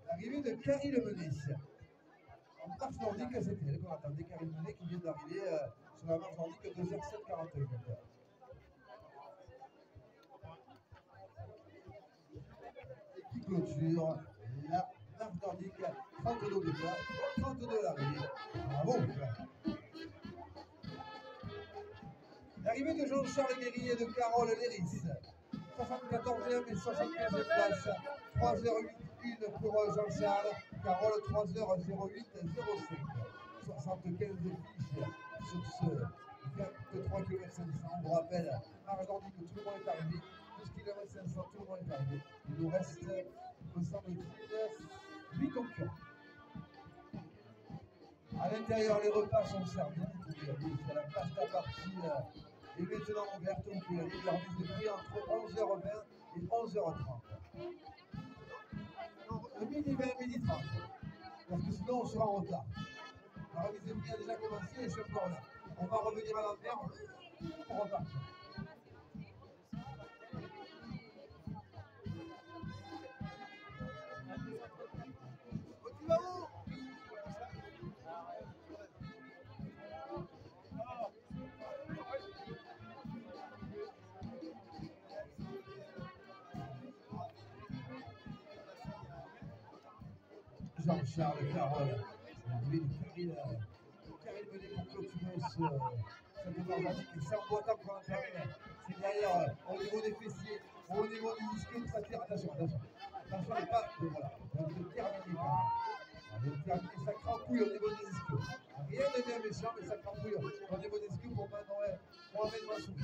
[SPEAKER 1] L'arrivée de Carrie Lemenet. En marche nordique, c'est elle qu'on attendait. Carrie Lemenet qui vient d'arriver sur la marche nordique 2h07:41. Et qui clôture la marche nordique 32 au départ, 32 à l'arrivée. Bravo! L'arrivée de Jean-Charles Guéry et de Carole Léris. 74e et 75e place. 3h08 pour Jean-Charles. Carole 3h08 05. 75 fiches sur ce 23 km 500. On vous rappelle, marche nordique, tout le monde est arrivé. 12 km 500, tout le monde est arrivé. Il nous reste, me semble-t-il, 8 concurrents. À l'intérieur, les repas sont servis. Vous pouvez aller sur la pasta partie est maintenant ouverte. Vous pouvez aller la remise de prix entre 11h20 et 11h30. Le midi 20, midi 30. Parce que sinon, on sera en retard. La remise de prix a déjà commencé et je suis encore là. On va revenir à l'envers pour repartir. Tu vas où? Jean-Charles, Carole, Carrie Lemenet pour clôturer cette marche nordique. C'est en boitant qu'on va terminer. C'est derrière, au niveau des fessiers, au niveau du disque, ça tire. Attention, attention. Attention, elle n'est pas. Voilà, on peut terminer. On peut terminer, ça crampouille au niveau des disques. Rien de bien méchant, mais ça crampouille au niveau des disques pour Mohamed Mansour.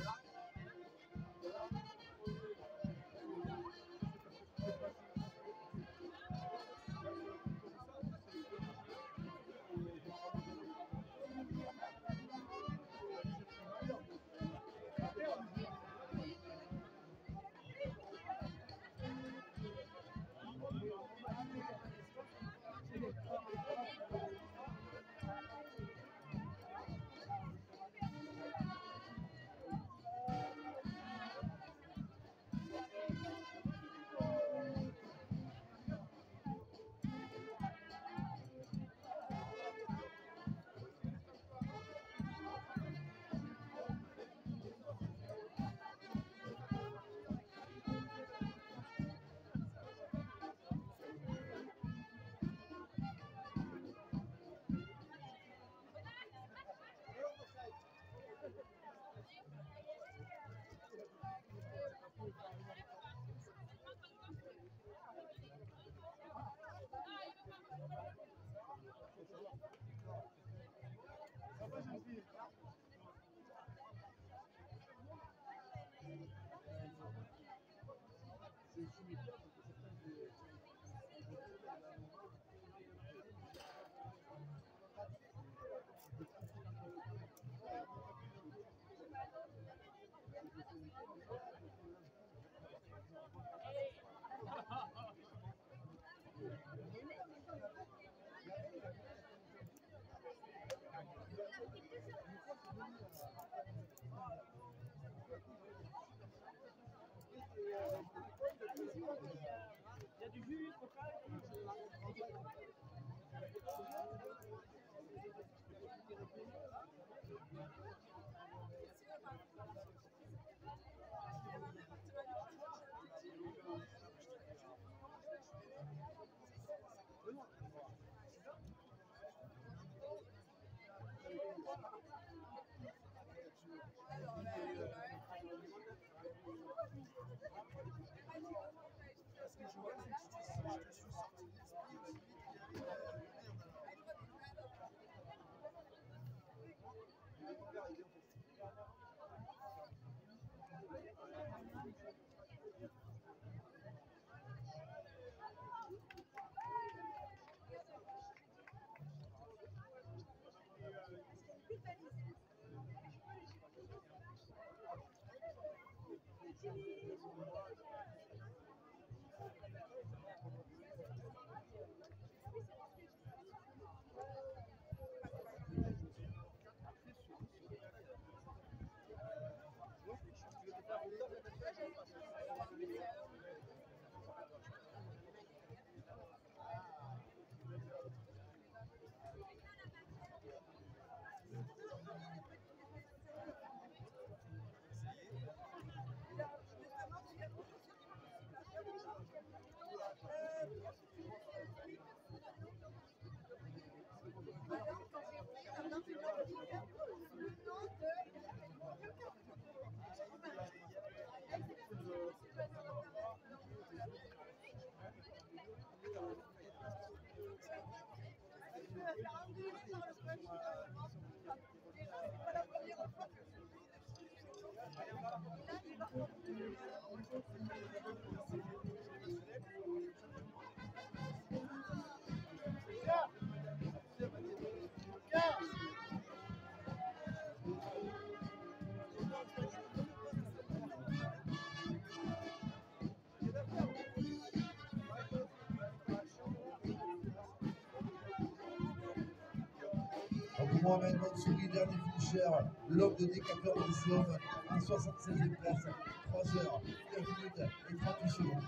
[SPEAKER 1] Mohamed Mansouri, dernier finisher, l'homme de Décathlon Lycéum en 76e place, 3 heures, 9 minutes et 38 secondes.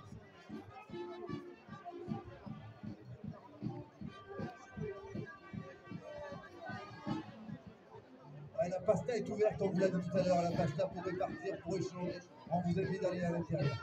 [SPEAKER 1] La pasta est ouverte, on vous l'a dit tout à l'heure, la pasta pourrait partir pour échanger, on vous invite d'aller à l'intérieur.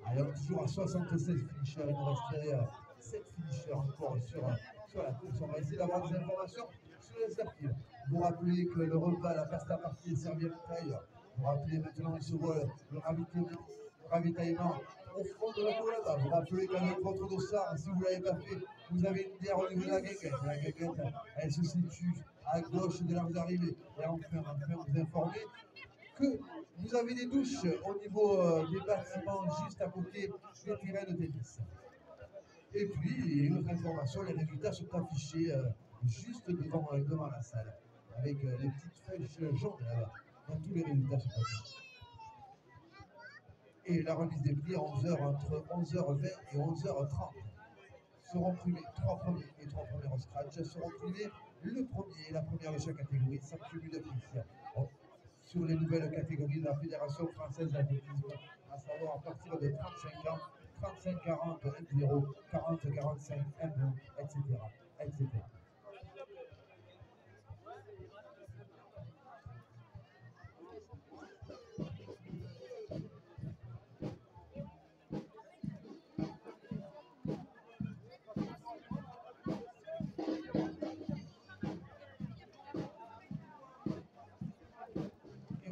[SPEAKER 1] Allez, on est toujours à 76 finishers. Il nous resterait 7 finishers encore sur la course. On va essayer d'avoir des informations sur les circuits. Vous rappelez que le repas, la pasta partie est servie à l'intérieur. Vous rappelez maintenant ce vol, le ravitaillement au fond de la cour là-bas. Vous rappelez qu'avec votre dossard, si vous ne l'avez pas fait, vous avez une bière au niveau de la guinguette. La guinguette, elle se situe à gauche de là où vous arrivez. Et enfin, vous informer que vous avez des douches au niveau des bâtiments juste à côté des terrains de tennis. Et puis, une autre information, les résultats sont affichés juste devant la salle, avec les petites flèches jaunes là-bas. Donc tous les résultats sont affichés. Et la remise des prix à 11h, entre 11h20 et 11h30 seront primés. 3 premiers et 3 premiers au scratch seront primés. Le premier et la première de chaque catégorie sans cumul de prix. Sur les nouvelles catégories de la Fédération française d'athlétisme, à savoir à partir de 35 ans, 35-40, 1-0, 40-45, 1-1, etc., etc.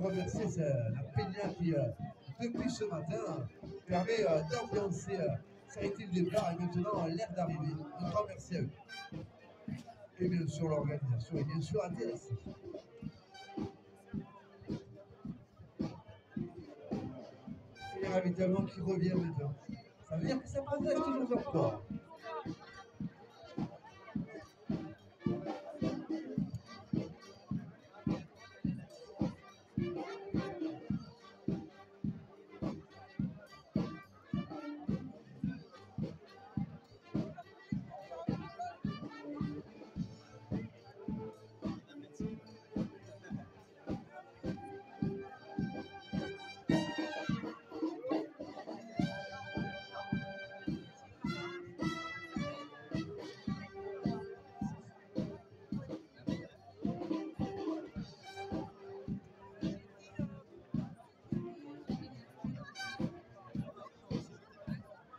[SPEAKER 1] Remercier la peña qui, depuis ce matin, permet d'ambiancer. Ça a été le départ et maintenant l'air d'arriver. Un grand merci à eux. Et bien sûr l'organisation et bien sûr ATS. Et les ravitaillements qui reviennent maintenant. Ça veut dire que ça progresse toujours encore.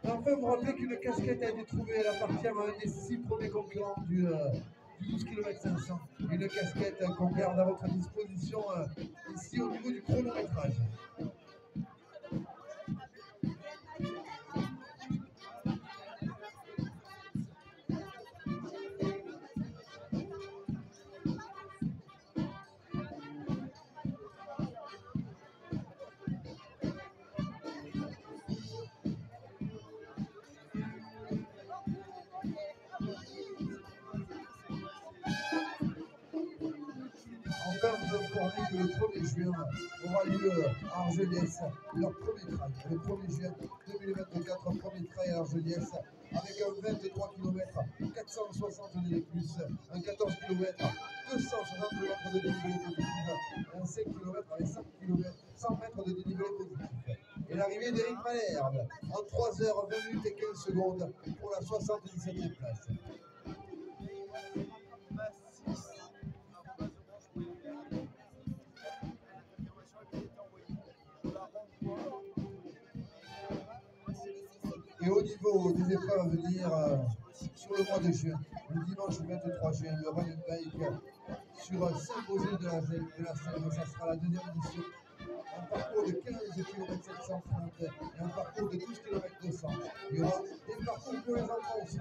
[SPEAKER 1] Enfin, vous rappelez qu'une casquette a été trouvée, elle appartient à un des 6 premiers concurrents du 12 km 500. Une casquette qu'on garde à votre disposition ici au niveau du chronométrage. Vous informer que le 1er juin aura lieu à Argelès leur premier trail. Le 1er juin 2024, premier trail à Argelès avec un 23 km, 460 de plus, un 14 km, 260 mètres de dénivelé positif, un 5 km avec 100 mètres de dénivelé positif. Et l'arrivée d'Éric Malherbe en 3h20 et 15 secondes pour la 77e place. Et au niveau des épreuves à venir sur le mois de juin, le dimanche 23 juin, le Run Bike sur Saint-Bosé de la Seine, ça sera la deuxième édition. Un parcours de 15 km 730 et un parcours de 12 km 200. Il y aura des parcours pour les enfants aussi.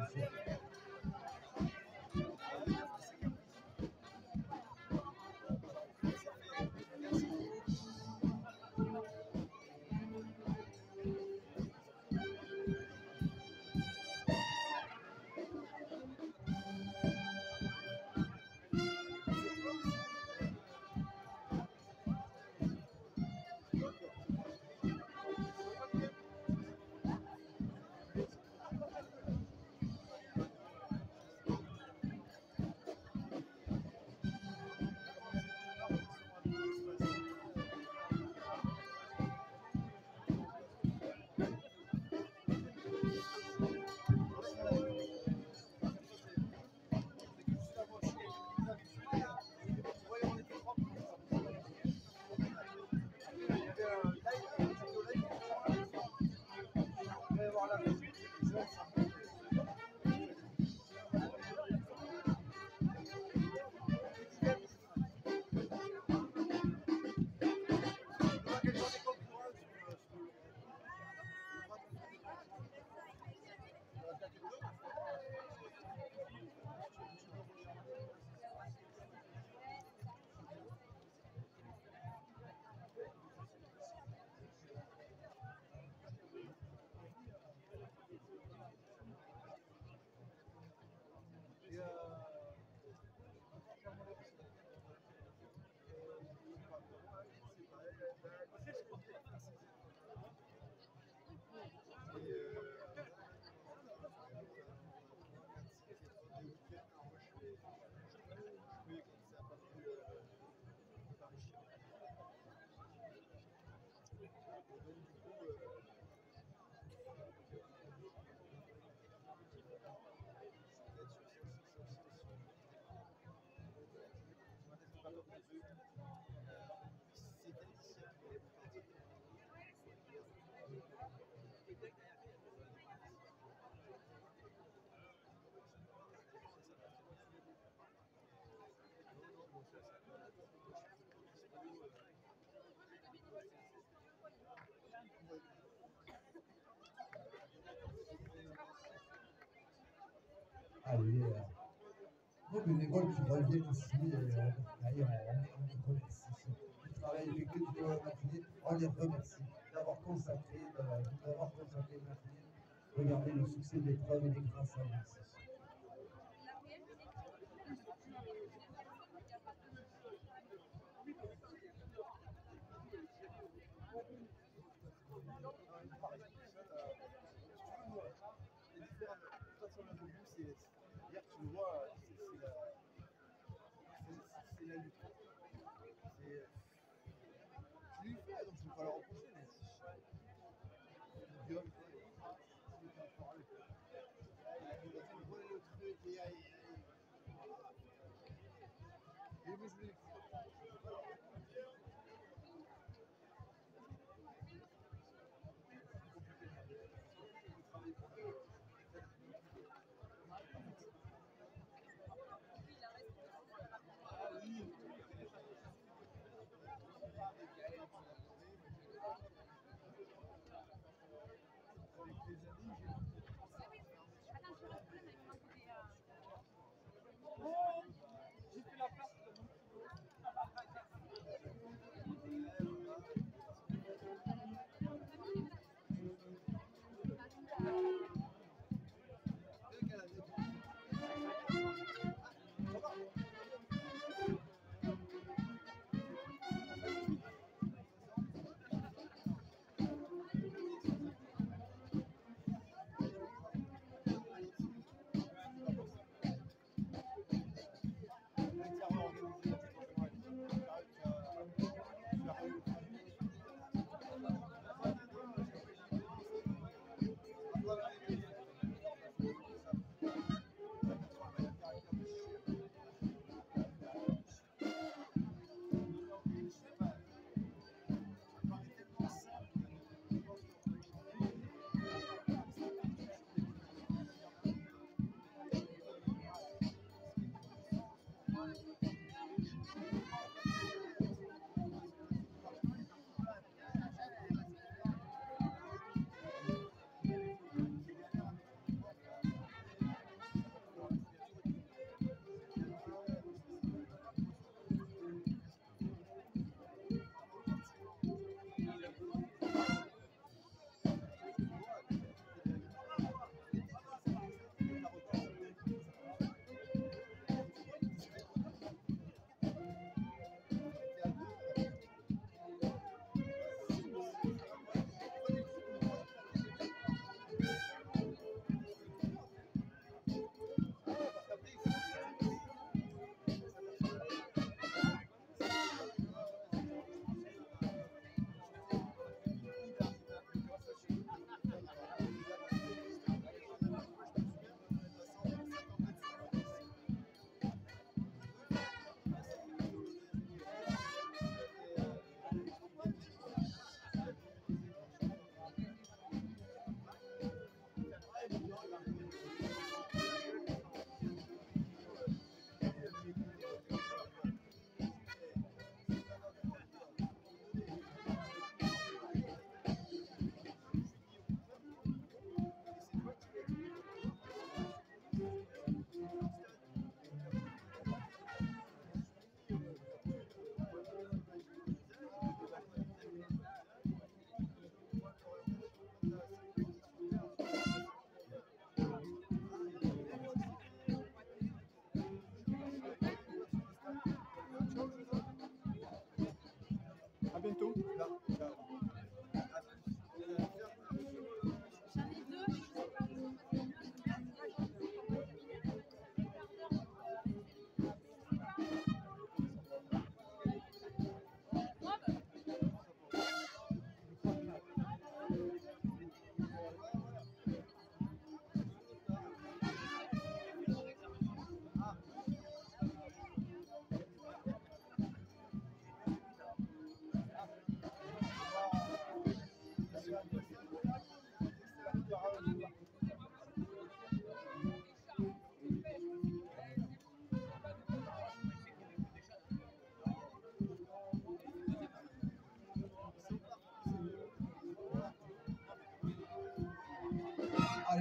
[SPEAKER 1] Allez, nos bénévoles qui reviennent ici, d'ailleurs, on les remercie. Du travail effectué tout au long de la matinée, on les remercie d'avoir consacré la matinée. Regardez le succès de l'épreuve, il est grâce à vous ici.
[SPEAKER 6] Hier, tu le vois, c'est la lutte. Je lui fais, donc je ne vais pas le reprocher, mais le truc, et mais je l'ai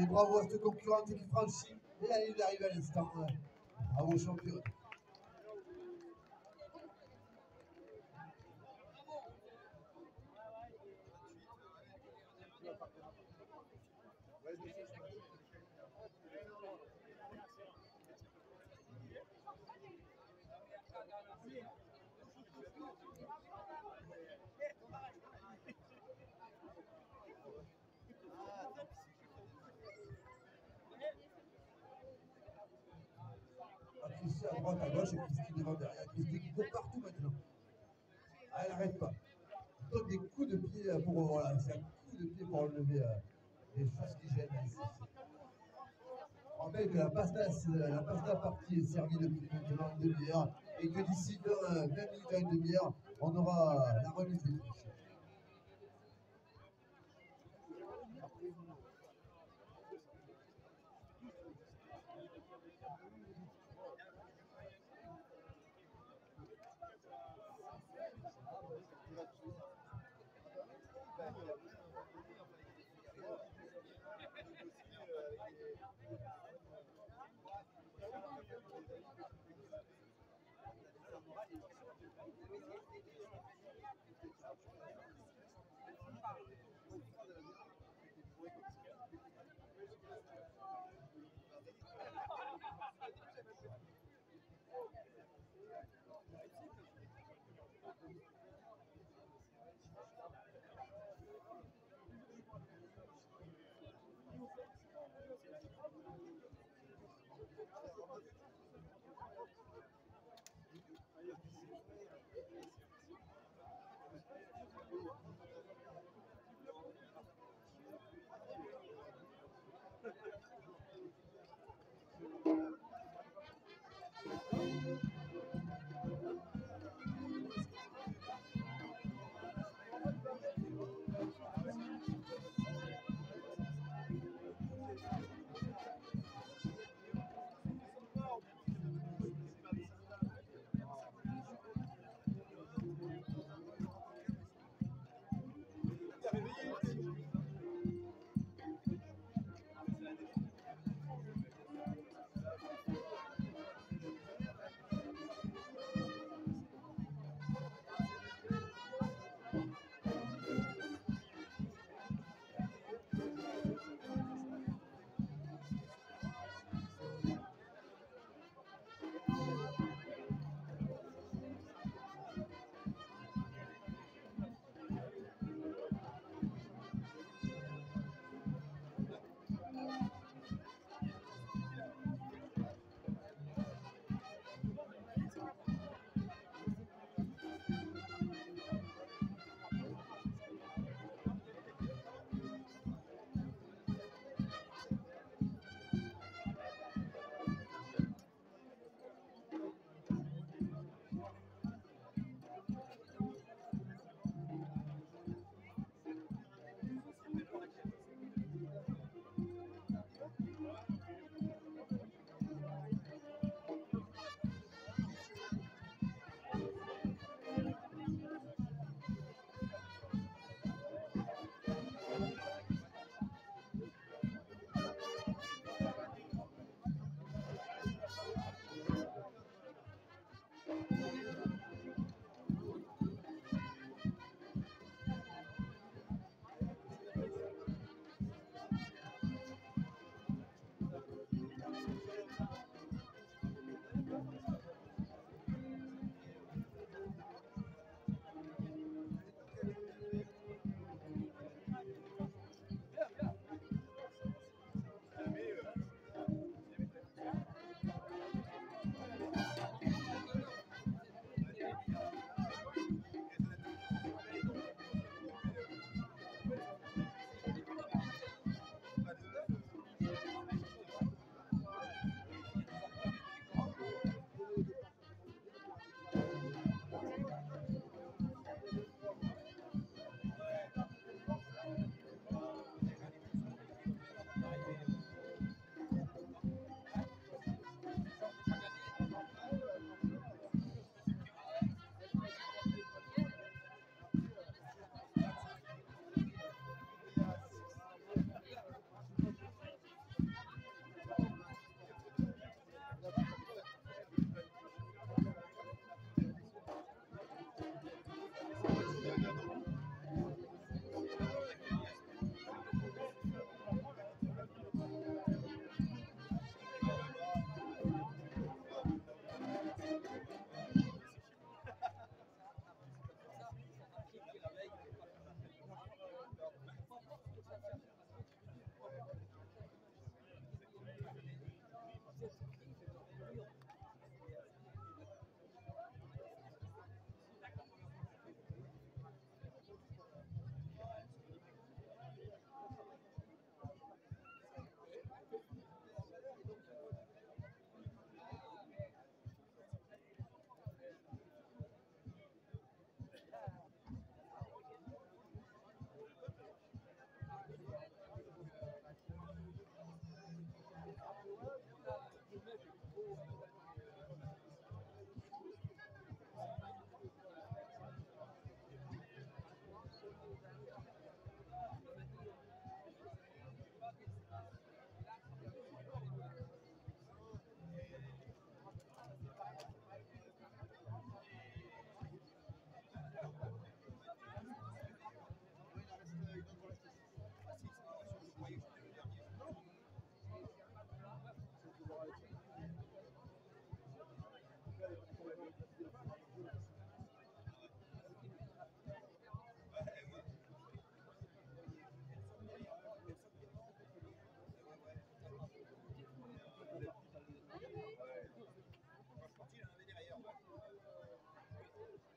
[SPEAKER 1] Allez, bravo à cette concurrente qui franchit la ligne d'arrivée à l'instant. Bravo champion. Christy à droite, à gauche, et Christy devant derrière. Christy qui court partout maintenant. Ah, elle n'arrête pas. Elle donne des coups de pied pour. Voilà, c'est un coup de pied pour enlever les choses qui gênent ici. On rappelle que la pasta partie est servie depuis maintenant une demi-heure et que d'ici 20 minutes à une demi-heure, on aura la remise des prix.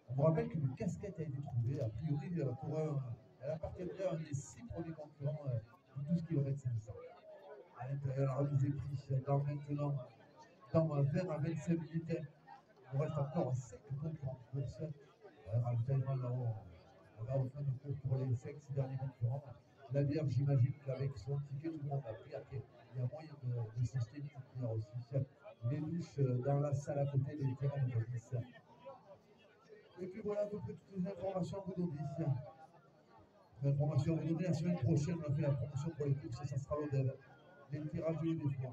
[SPEAKER 1] On vous rappelle qu'une casquette a été trouvée, a priori, elle appartiendrait à un des 6 premiers concurrents de 12 km 500. À l'intérieur, la remise des prix dans maintenant dans 20 à 25 minutes. Il nous reste encore 5 concurrents de course. Ravitaillement là-haut, on va au fin de course pour les 5-6 derniers concurrents. La bière, j'imagine qu'avec son ticket, tout le monde a pris. Après, il y a moyen de s'acheter une petite bière aussi. Les douches dans la salle à côté des terrains de tennis. Et puis voilà à peu près toutes les informations à vous donner. L'information à vous donner la semaine prochaine, on a fait la promotion pour les courses, ça sera l'Odève. Les tirages de l'Odève.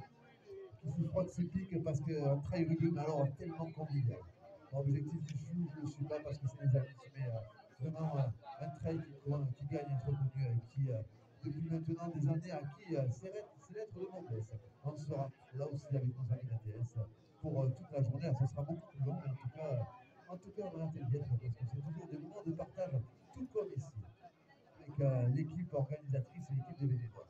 [SPEAKER 1] Qui se frotte ses piques parce qu'un trail rugby, alors tellement convivial. L'objectif du chou, je ne le suis pas parce que c'est des amis, mais vraiment un trail qui gagne être reconnu et qui, depuis maintenant des années, a acquis ses lettres de noblesse. On sera là aussi avec nos amis d'ATS pour toute la journée. Ça sera beaucoup plus long, mais en tout cas, on a été bien parce que c'est toujours des moments de partage, tout comme ici, avec l'équipe organisatrice et l'équipe des bénévoles.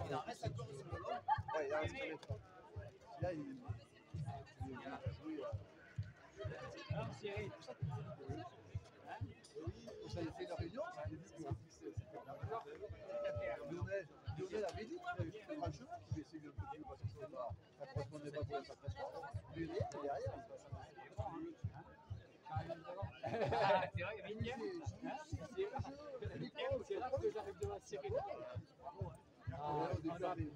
[SPEAKER 1] Il en reste encore sur le long. Ouais, il en reste quand même. Là, il
[SPEAKER 8] Alors, Cyril,
[SPEAKER 1] ça a fait la réunion, Lionel avait dit franchement qu'il essaie de faire parce que ça ne correspondait pas pour sa prestation. Lui, derrière,
[SPEAKER 8] ah, c'est vrai, Vigneux, c'est là que j'arrive devant Cyril.
[SPEAKER 1] au départ, puis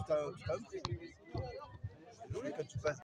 [SPEAKER 1] tu as un prix. Désolé, quand tu passes